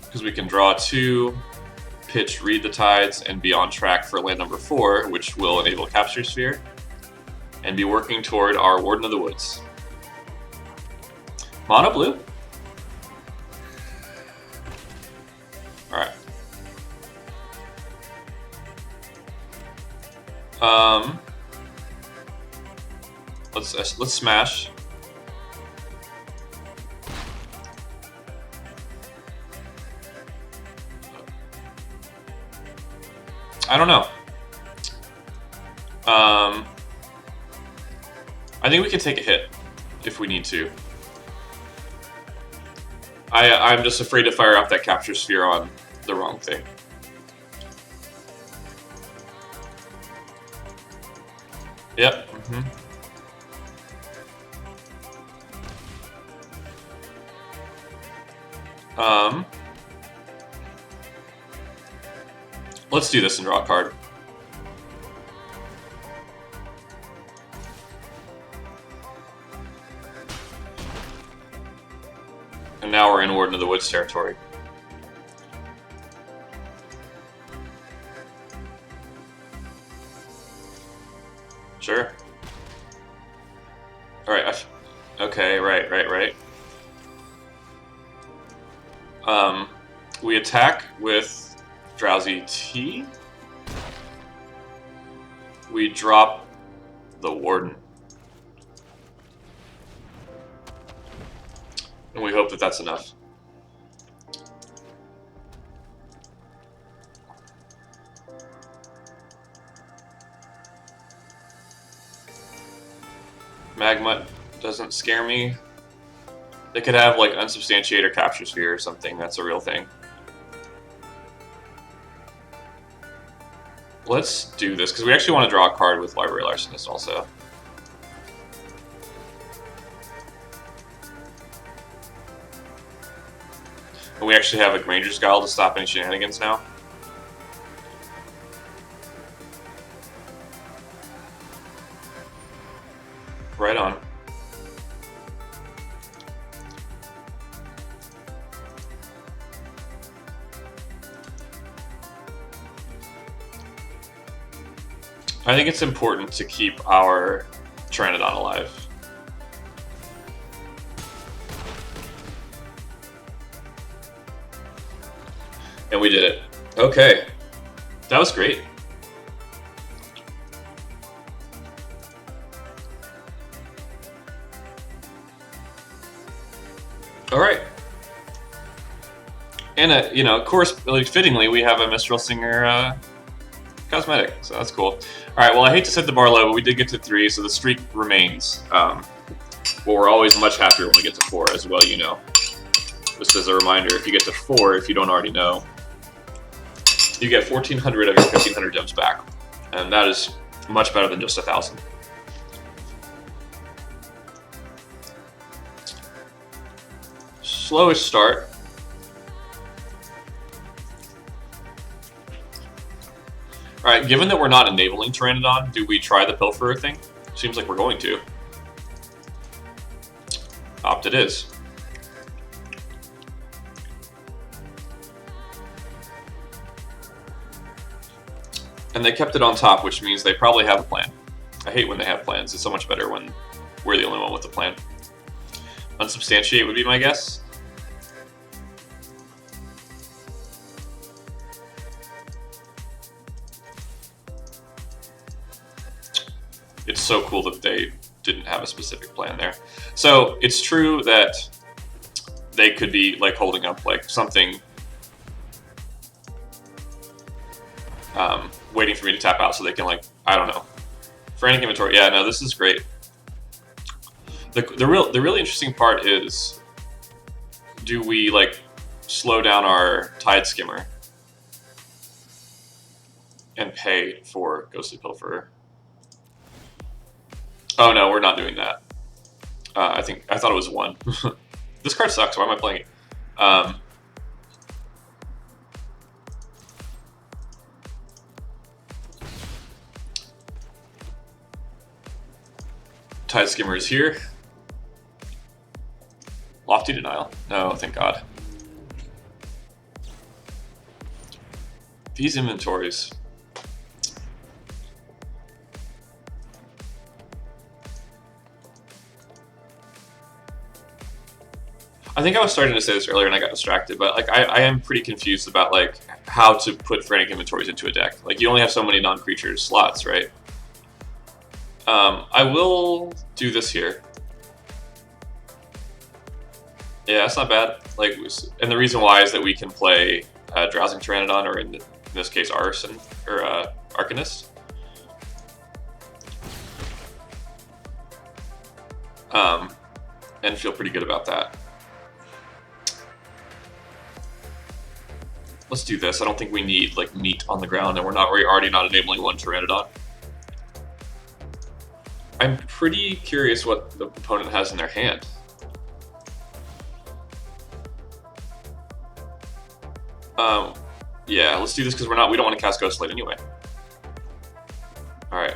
Because we can draw 2, pitch Read the Tides, and be on track for land number 4, which will enable Capture Sphere, and be working toward our Warden of the Woods. Mono blue? Alright. Let's smash. I don't know. I think we can take a hit if we need to. I'm just afraid to fire off that Capture Sphere on the wrong thing. Yep. Let's do this and draw a card. And now we're in Warden of the Woods territory. Sure. Alright, okay, right. We attack with Drowsy Tea. We drop the Warden. And we hope that that's enough. Magma doesn't scare me. They could have like Unsubstantiate or Capture Sphere or something. That's a real thing. Let's do this, because we actually want to draw a card with Library Larcenist also. And we actually have a Granger's Guile to stop any shenanigans now. Right on. I think it's important to keep our Tyrannodon alive. And we did it. Okay. That was great. All right. And, you know, of course, really fittingly, we have a Mistral Singer cosmetic, so that's cool. All right, well, I hate to set the bar low, but we did get to 3, so the streak remains. But we're always much happier when we get to 4, as well, you know. Just as a reminder, if you get to 4, if you don't already know, you get 1,400 of your 1,500 gems back, and that is much better than just 1,000. Slowest start. Alright, given that we're not enabling Tyrannodon, do we try the Pilferer thing? Seems like we're going to. Opt it is. And they kept it on top, which means they probably have a plan. I hate when they have plans. It's so much better when we're the only one with a plan. Unsubstantiate would be my guess. It's so cool that they didn't have a specific plan there. So it's true that they could be like holding up like something, waiting for me to tap out so they can, like, I don't know. Frantic inventory. Yeah, no, this is great. The really interesting part is, do we like slow down our Tide Skimmer and pay for Ghostly Pilferer? Oh no, we're not doing that. I thought it was 1. This card sucks. Why am I playing it? Tide Skimmer is here. Lofty Denial. No, thank God. These inventories. I think I was starting to say this earlier and I got distracted, but like I am pretty confused about like how to put frantic inventories into a deck. Like you only have so many non-creature slots, right? I will do this here. Yeah, that's not bad. Like, and the reason why is that we can play Drowsing Tyrannodon, or in this case, Arson or Arcanist. And feel pretty good about that. Let's do this. I don't think we need like meat on the ground, and we're already not enabling 1 Tyrannodon. I'm pretty curious what the opponent has in their hand. Yeah, let's do this because we don't want to cast Ghostlight anyway. All right.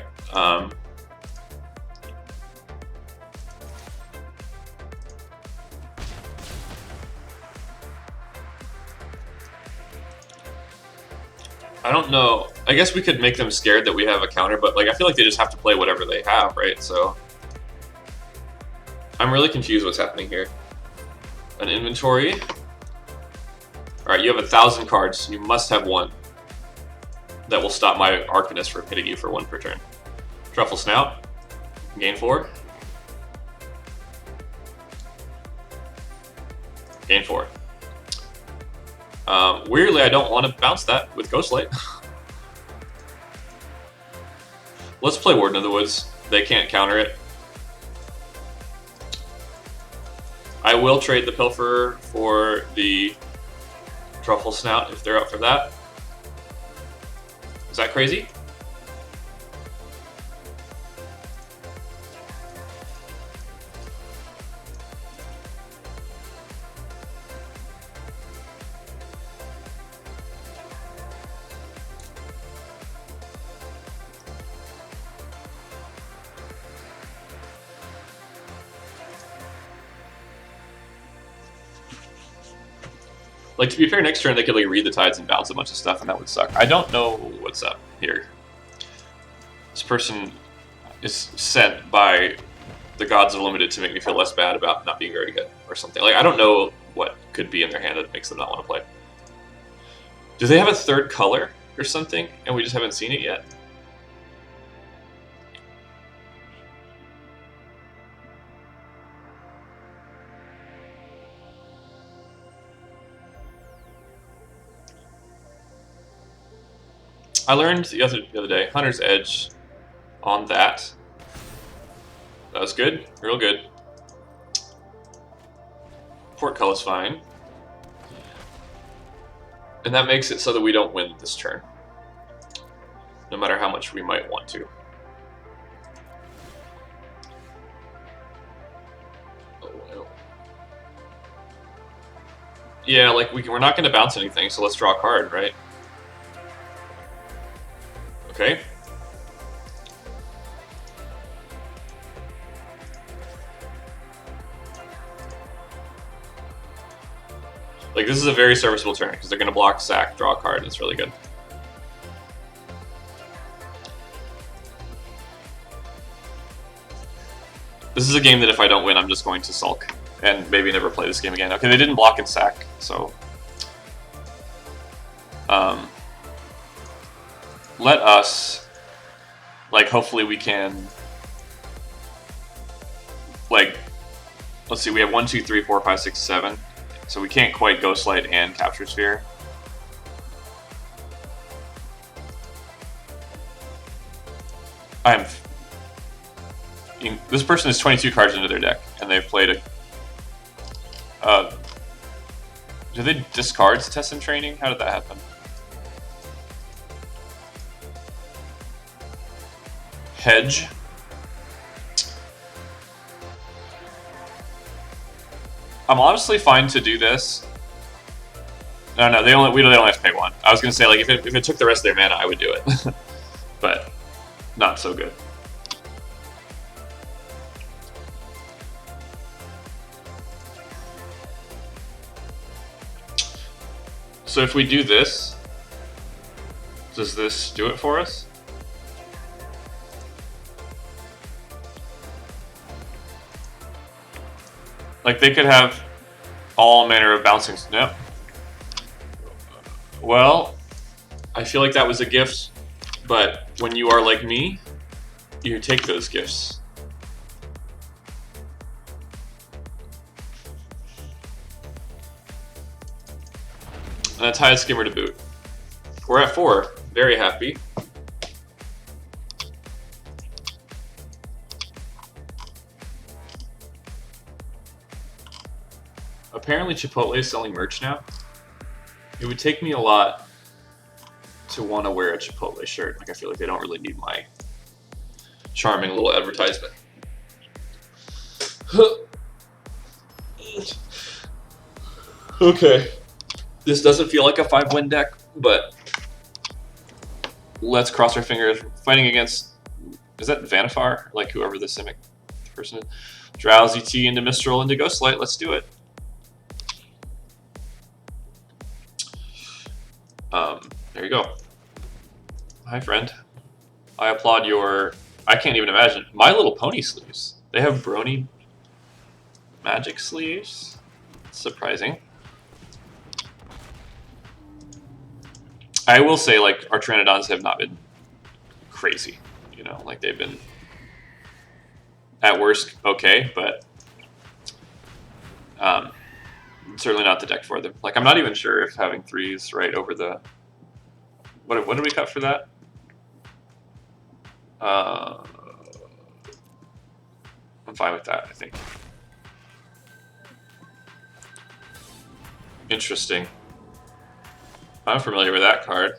I don't know. I guess we could make them scared that we have a counter, but like I feel like they just have to play whatever they have, right? So I'm really confused what's happening here. An inventory. All right, you have 1,000 cards. You must have 1 that will stop my Arcanist from hitting you for 1 per turn. Truffle Snout. Gain 4. Gain 4. Weirdly, I don't want to bounce that with Ghostlight. Let's play Warden of the Woods. They can't counter it. I will trade the Pilferer for the Truffle Snout if they're up for that. Is that crazy? Like, to be fair, next turn they could like read the tides and bounce a bunch of stuff, and that would suck. I don't know what's up here. This person is sent by the gods of limited to make me feel less bad about not being very good or something. Like, I don't know what could be in their hand that makes them not want to play. Do they have a 3rd color or something, and we just haven't seen it yet? I learned the other day, Hunter's Edge on that. That was good, real good. Portcullis fine. And that makes it so that we don't win this turn. No matter how much we might want to. Oh, well. Yeah, like we're not going to bounce anything, so let's draw a card, right? Okay. Like, this is a very serviceable turn, because they're going to block, sack, draw a card, and it's really good. This is a game that if I don't win, I'm just going to sulk, and maybe never play this game again. Okay, they didn't block and sack, so... let us... Like, hopefully we can... Like, let's see, we have 1, 2, 3, 4, 5, 6, 7. So we can't quite Ghostlight and Capture Sphere. This person is 22 cards into their deck, and they've played a... do they discard Test and Training? How did that happen? Hedge. I'm honestly fine to do this. No, they only have to pay 1. I was gonna say, like, if it took the rest of their mana, I would do it, but not so good. So if we do this, does this do it for us? Like, they could have all manner of bouncing... No. Well, I feel like that was a gift, but when you are like me, you take those gifts. And that's high skimmer to boot. We're at 4. Very happy. Apparently Chipotle is selling merch now. It would take me a lot to want to wear a Chipotle shirt. Like, I feel like they don't really need my charming little advertisement. Okay. This doesn't feel like a 5-win deck, but let's cross our fingers. Fighting against... Is that Vanifar? Like, whoever the Simic person is. Drowsy Tea into Mistral into Ghostlight. Let's do it. There you go. Hi, friend. I applaud your... I can't even imagine. My Little Pony sleeves. They have Brony Magic sleeves. Surprising. I will say, like, our Tyrannodons have not been crazy. You know, like, they've been, at worst, okay, but certainly not the deck for them. Like, I'm not even sure if having 3s right over the... What did we cut for that? I'm fine with that, I think. Interesting. I'm familiar with that card.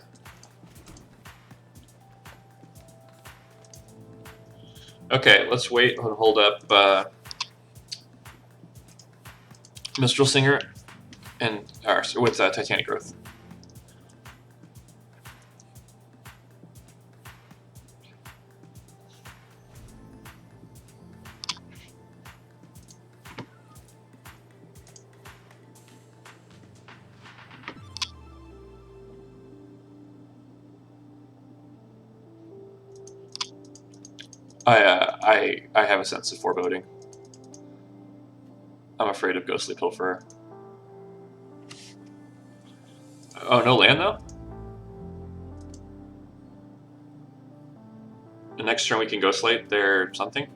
Okay, let's wait and hold up Mistral Singer and with Titanic Growth. I have a sense of foreboding. I'm afraid of Ghostly Pilferer. Oh, no land though? The next turn we can Ghostlight their something?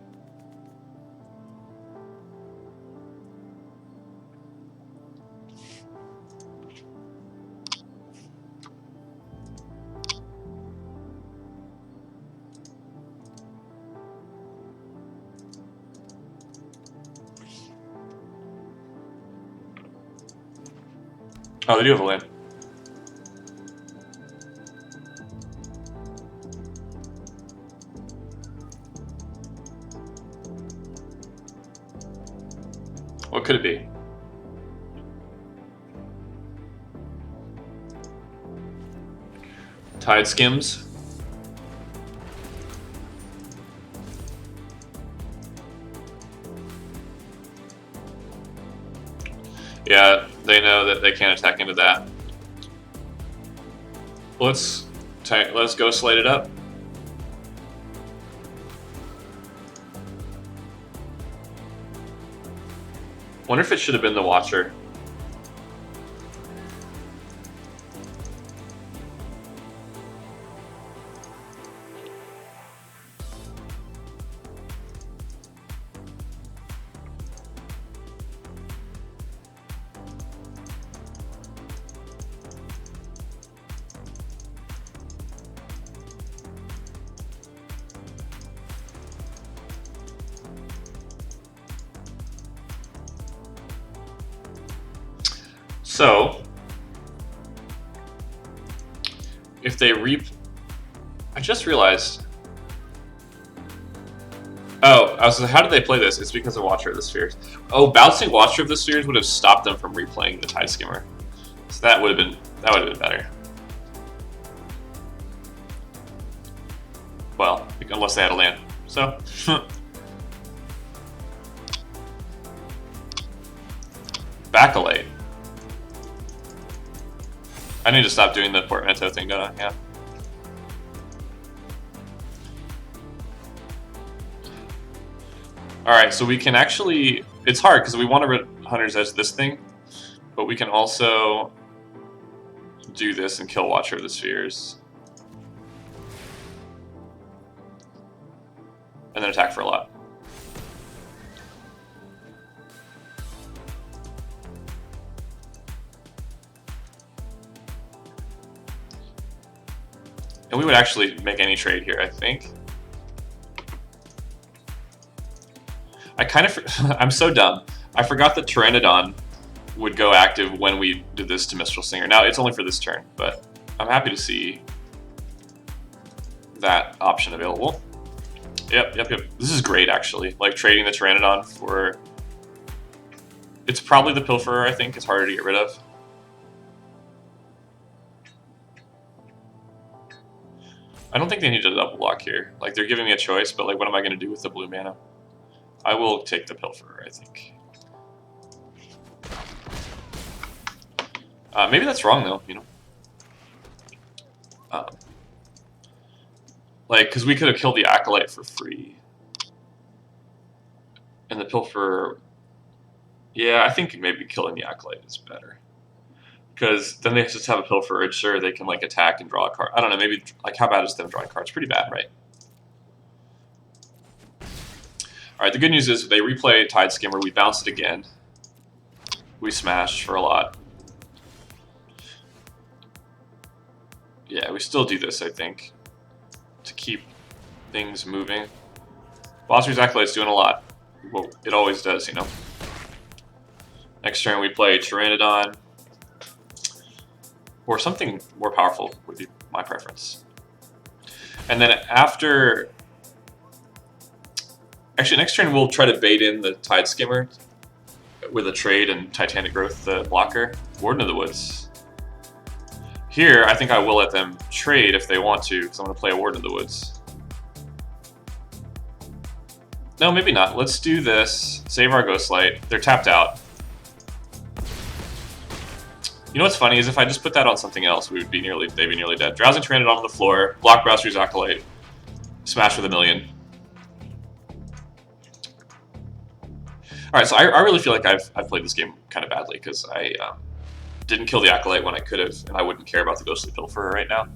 Oh, they do have a land. What could it be? Tide skims. Yeah, they know that they can't attack into that. Let's go slate it up. Wonder if it should have been the Watcher. So, if they I just realized. Oh, I was like, how did they play this? It's because of Watcher of the Spheres. Oh, bouncing Watcher of the Spheres would have stopped them from replaying the Tide Skimmer. So that would have been better. Well, unless they had a land. So. Backlight. I need to stop doing the portmanteau thing, don't I? Yeah. Alright, so we can actually... It's hard, because we want to Hunter's Edge this thing, but we can also do this and kill Watcher of the Spheres. And then attack for a lot. And we would actually make any trade here, I think. I kind of... I'm so dumb. I forgot that Tyrannodon would go active when we did this to Mistral Singer. Now, it's only for this turn, but I'm happy to see that option available. Yep. This is great, actually. Like, trading the Tyrannodon for... It's probably the Pilferer, I think. It's harder to get rid of. I don't think they need to double block here. Like, they're giving me a choice, but like, what am I going to do with the blue mana? I will take the Pilferer, I think. Maybe that's wrong, though, you know? Like, because we could have killed the Acolyte for free. And the Pilferer... Yeah, I think maybe killing the Acolyte is better. Because then they just have a Pilferer, sure, they can, like, attack and draw a card. I don't know, maybe, like, how bad is them drawing cards? Pretty bad, right? Alright, the good news is they replay Tide Skimmer, we bounce it again. We smash for a lot. Yeah, we still do this, I think, to keep things moving. Bossry's Acolyte's doing a lot. Well, it always does, you know. Next turn we play Tyrannodon. Or something more powerful would be my preference. And then after... Actually, next turn we'll try to bait in the Tide Skimmer with a trade and Titanic Growth, the blocker. Warden of the Woods. Here, I think I will let them trade if they want to, because I'm going to play a Warden of the Woods. No, maybe not. Let's do this. Save our Ghostlight. They're tapped out. You know what's funny is if I just put that on something else, they'd be nearly dead. Drowsing Tyrannodon on the floor, block Browser's Acolyte, smash with a million. Alright, so I really feel like I've played this game kind of badly, because I didn't kill the Acolyte when I could have, and I wouldn't care about the Ghostly Pilferer right now.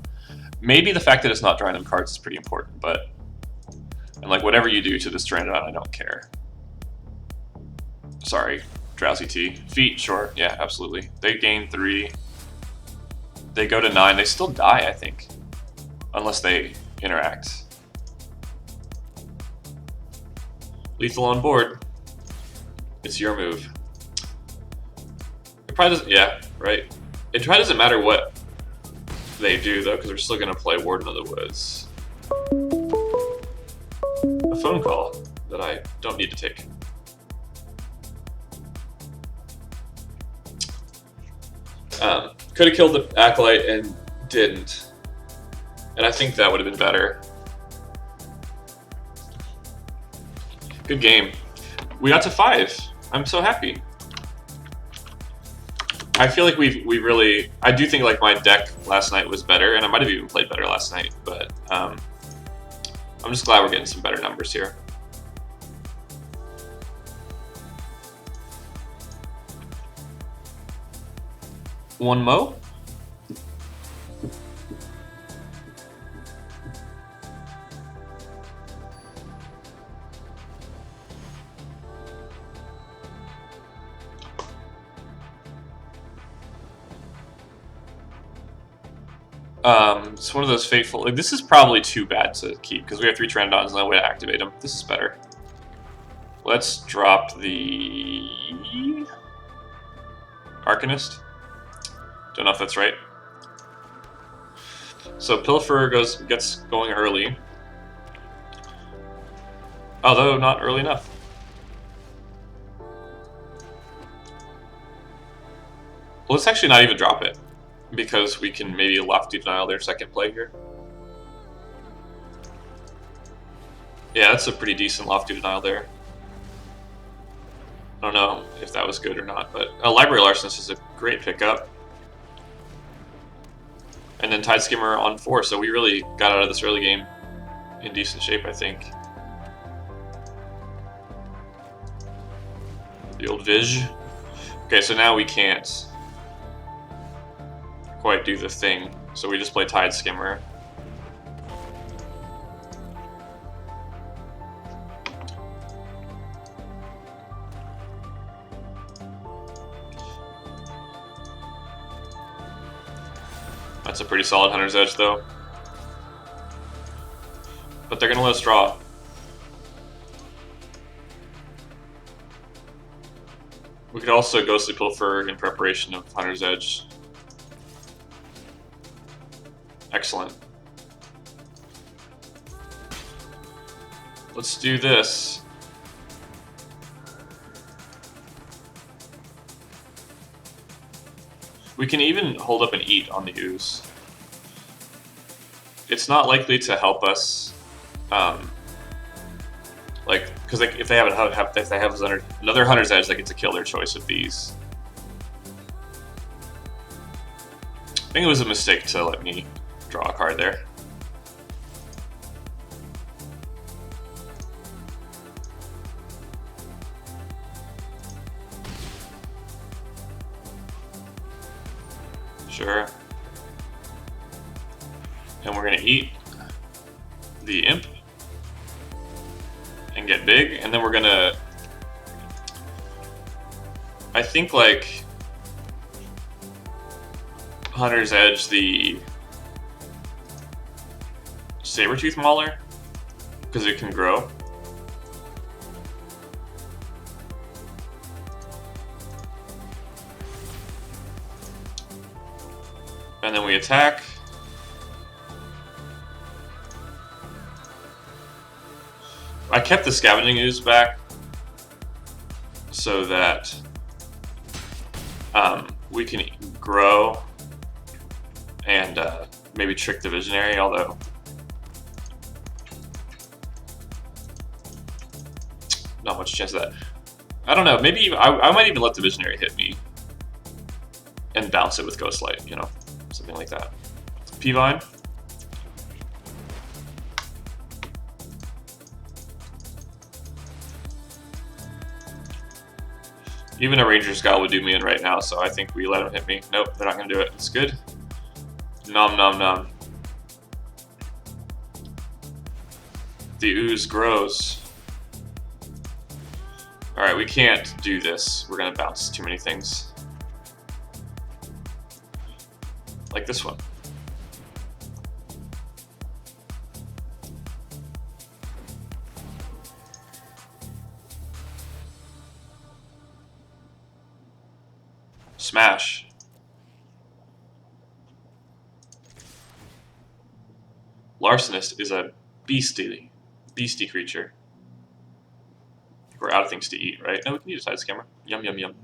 Maybe the fact that it's not drawing them cards is pretty important, but... And like, whatever you do to this Tyrannodon, I don't care. Sorry. Drowsy T. Feet, sure. Yeah, absolutely. They gain 3. They go to 9. They still die, I think. Unless they interact. Lethal on board. It's your move. It probably doesn't... Yeah, right. It probably doesn't matter what they do, though, because we're still going to play Warden of the Woods. A phone call that I don't need to take. Could have killed the Acolyte and didn't. And I think that would have been better. Good game. We got to 5. I'm so happy. I feel like we really... I do think like my deck last night was better, and I might have even played better last night, but I'm just glad we're getting some better numbers here. One mo? It's one of those fateful... Like, this is probably too bad to keep, because we have 3 Tyrannodons and no way to activate them. This is better. Let's drop the... Arcanist? Don't know if that's right. So Pilfer gets going early. Although not early enough. Let's actually not even drop it, because we can maybe Lofty Denial their second play here. Yeah, that's a pretty decent Lofty Denial there. I don't know if that was good or not, but Library Larcenist is a great pickup. And then Tide Skimmer on 4, so we really got out of this early game in decent shape, I think. The old Vij. Okay, so now we can't quite do the thing, so we just play Tide Skimmer. That's a pretty solid Hunter's Edge, though. But they're gonna let us draw. We could also Ghostly Pilfer in preparation of Hunter's Edge. Excellent. Let's do this. We can even hold up and eat on the ooze. It's not likely to help us, like, because like, if they have another Hunter's Edge, they get to kill their choice of these. I think it was a mistake to let me draw a card there. Sure. And we're gonna eat the imp and get big, and then we're gonna, I think, like, Hunter's Edge the Sabertooth Mauler, because it can grow. And then we attack. I kept the Scavenging Ooze back so that we can grow and maybe trick the Visionary, although not much chance of that. I don't know, maybe I might even let the Visionary hit me and bounce it with Ghostlight, you know, something like that. P-Vine. Even a Ranger Scout would do me in right now, so I think we let him hit me. Nope, they're not going to do it. It's good. Nom nom nom. The ooze grows. Alright, we can't do this. We're going to bounce too many things. Like this one. Smash. Larcenist is a beastie creature. We're out of things to eat, right? No, we can eat a side scammer. Yum, yum, yum.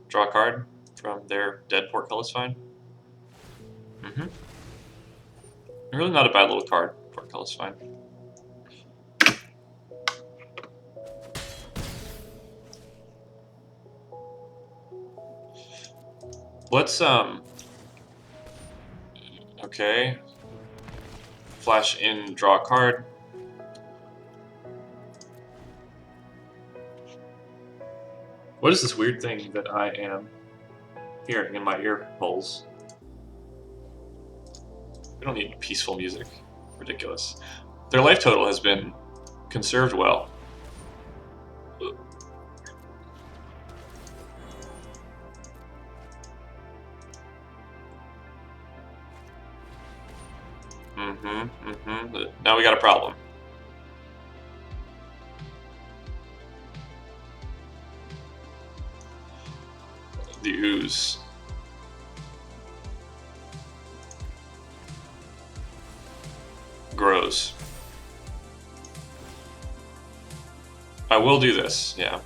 Draw a card from their dead portcullis fine. Really not a bad little card. Portcullis fine. Let's okay. Flash in, draw a card. What is this weird thing that I am hearing in my ear holes? We don't need peaceful music. Ridiculous. Their life total has been conserved well. Now we got a problem. The ooze. Grows. I will do this, yeah.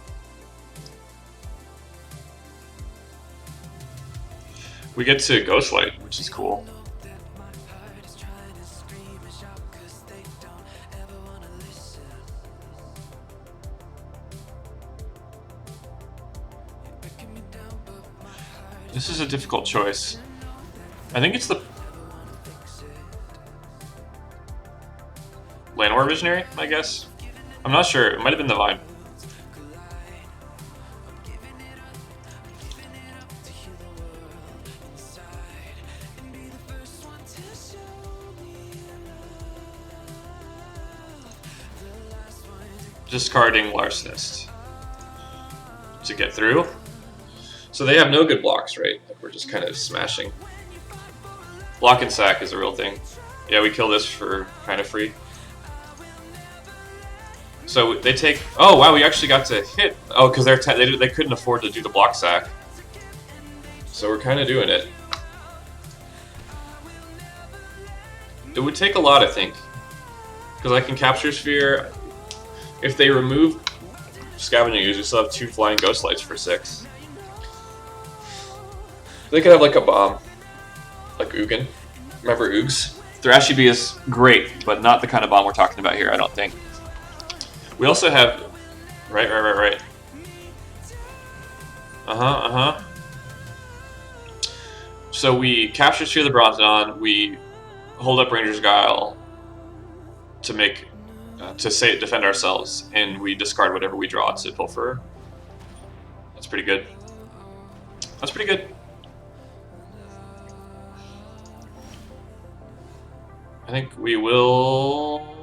We get to Ghostlight, which is cool. This is a difficult choice. I think it's the Llanowar Visionary, I guess. I'm not sure. It might have been the Vine. Discarding Larcenist to get through. So they have no good blocks, right? Like we're just kind of smashing. Block and sack is a real thing. Yeah, we kill this for kind of free. So they take. Oh wow, we actually got to hit. Oh, because they couldn't afford to do the block sack. So we're kind of doing it. It would take a lot, I think, because I can capture sphere. If they remove Scavenging Ooze, we still have 2 flying ghost lights for 6. They could have like a bomb, like Ugin. Remember Oogs? Thrashy Bee is great, but not the kind of bomb we're talking about here, I don't think. We also have... Right. So we capture Sphere of the Bronzedon, we hold up Ranger's Guile to make... defend ourselves, and we discard whatever we draw to Pilferer. That's pretty good. That's pretty good. I think we will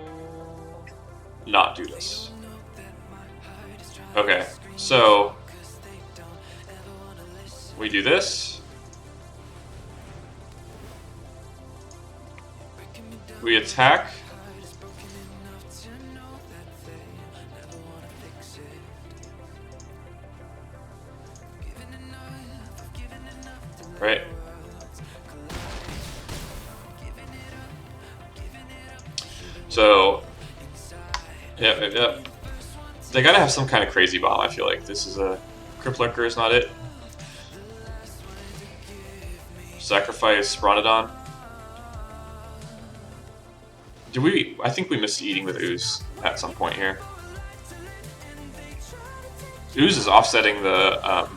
not do this. Okay, so we do this. We attack. Right. So, yep. They gotta have some kind of crazy bomb, I feel like. This is a... Crypt Lurker is not it. Sacrifice Tyrannodon. Did we... I think we missed eating with Ooze at some point here. Ooze is offsetting the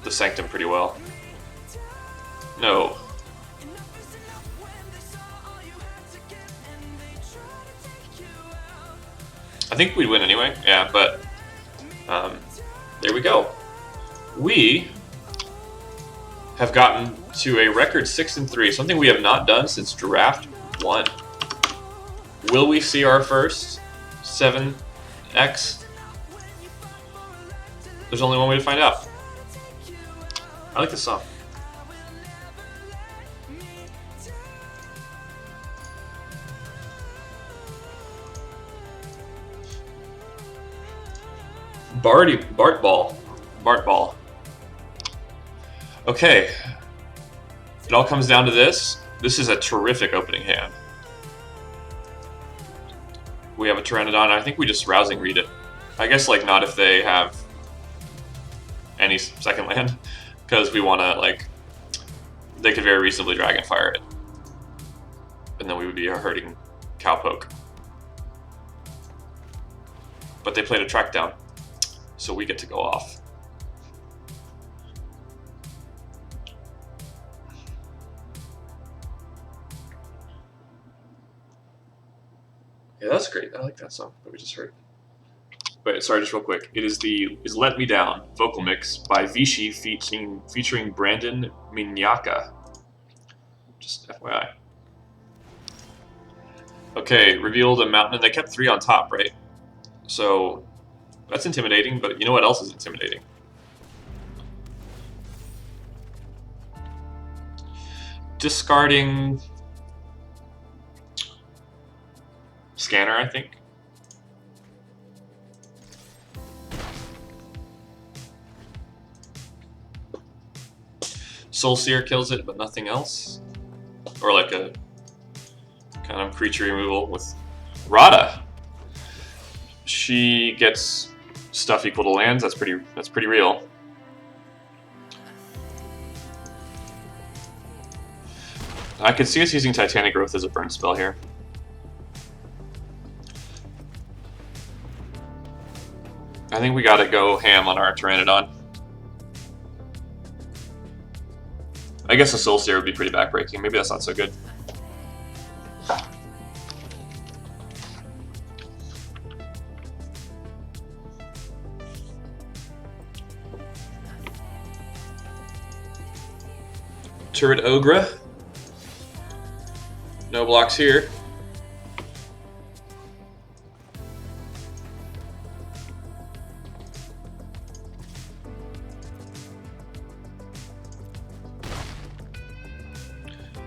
Sanctum pretty well. No. I think we'd win anyway, yeah, but there we go. We have gotten to a record 6-3, something we have not done since Draft 1. Will we see our first 7x? There's only one way to find out. I like this song. Bart Ball. Okay. It all comes down to this. This is a terrific opening hand. We have a Tyrannodon. I think we just Rousing Read it. I guess like not if they have any second land, because we want to like they could very reasonably Dragonfire it, and then we would be hurting Cowpoke. But they played a Track Down, so we get to go off. Yeah, that's great. I like that song that we just heard. Wait, sorry, just real quick. It is Let Me Down vocal mix by Vichy featuring Brandon Minyaka. Just FYI. Okay, revealed a mountain, and they kept 3 on top, right? So that's intimidating, but you know what else is intimidating? Discarding Scanner, I think. Soulseer kills it, but nothing else. Or like a kind of creature removal with Rada. She gets stuff equal to lands. That's pretty real. I could see us using Titanic Growth as a burn spell here. I think we gotta go ham on our Tyrannodon. I guess a Soulseer would be pretty backbreaking. Maybe that's not so good. Turret Ogre. No blocks here.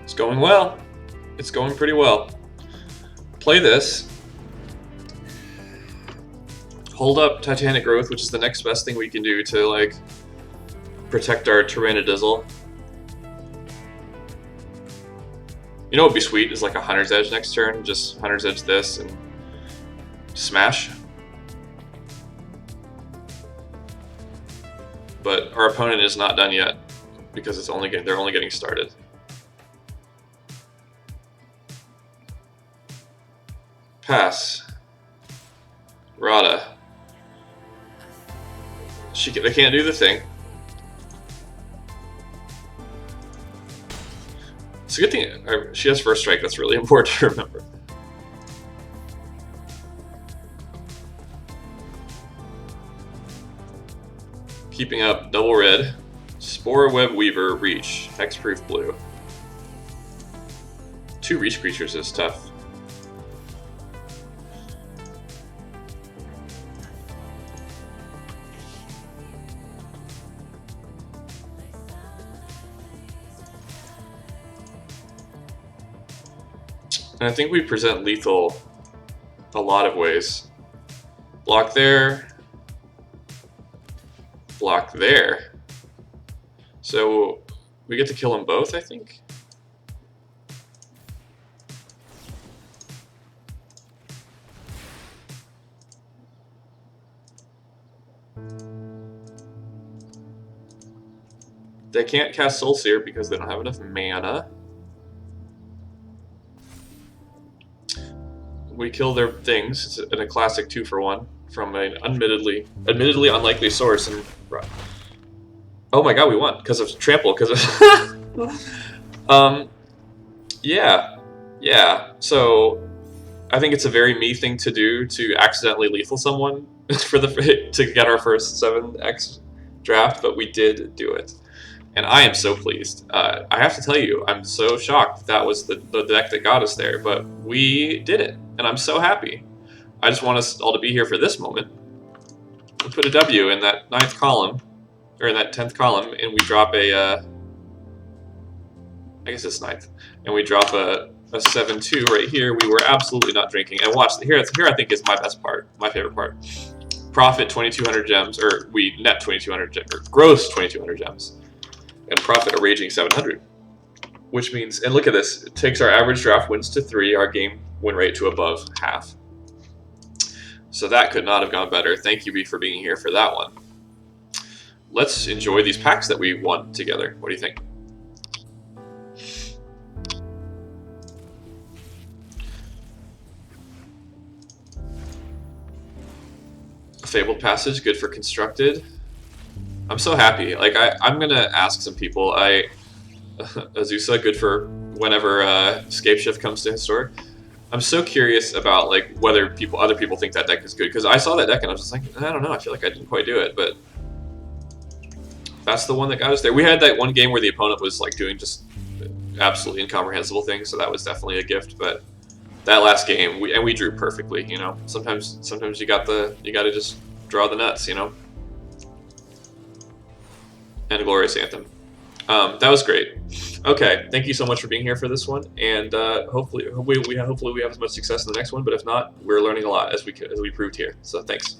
It's going well. It's going pretty well. Play this. Hold up Titanic Growth, which is the next best thing we can do to like protect our Tyrannodizzle. You know what would be sweet is like a Hunter's Edge next turn. Just Hunter's Edge this and smash. But our opponent is not done yet because they're only getting started. Pass. Rada. They can't do the thing. It's a good thing she has first strike. That's really important to remember. Keeping up, double red. Spore Web Weaver, Reach, Hexproof Blue. 2 Reach creatures is tough. And I think we present lethal a lot of ways. Block there. Block there. So we get to kill them both, I think. They can't cast Soulseer because they don't have enough mana. We kill their things. It's in a classic 2-for-1 from an admittedly unlikely source. And oh my god, we won because of trample. Because of yeah. So I think it's a very me thing to do to accidentally lethal someone to get our first 7x draft, but we did do it. And I am so pleased. I have to tell you, I'm so shocked that was the deck that got us there, but we did it, and I'm so happy. I just want us all to be here for this moment. We put a W in that 9th column, or in that 10th column, and we drop a, I guess it's 9th, and we drop a 7-2 right here. We were absolutely not drinking. And watch, here I think is my best part, my favorite part. Profit 2,200 gems, or we net 2,200 gems, or gross 2,200 gems. And profit a raging 700. which means, and look at this, it takes our average draft wins to 3, our game win rate to above half. So that could not have gone better. Thank you, B, for being here for that one. Let's enjoy these packs that we won together. What do you think? Fabled Passage, good for Constructed. I'm so happy. Like, I'm going to ask some people. Azusa, good for whenever Scapeshift comes to Historic. I'm so curious about like whether other people think that deck is good, because I saw that deck and I was just like, I don't know, I feel like I didn't quite do it, but that's the one that got us there. We had that one game where the opponent was like doing just absolutely incomprehensible things, so that was definitely a gift. But that last game, we drew perfectly. You know, sometimes you got to just draw the nuts. You know, and Glorious Anthem. That was great. Okay, thank you so much for being here for this one, and hopefully we have as much success in the next one. But if not, we're learning a lot as we proved here. So thanks.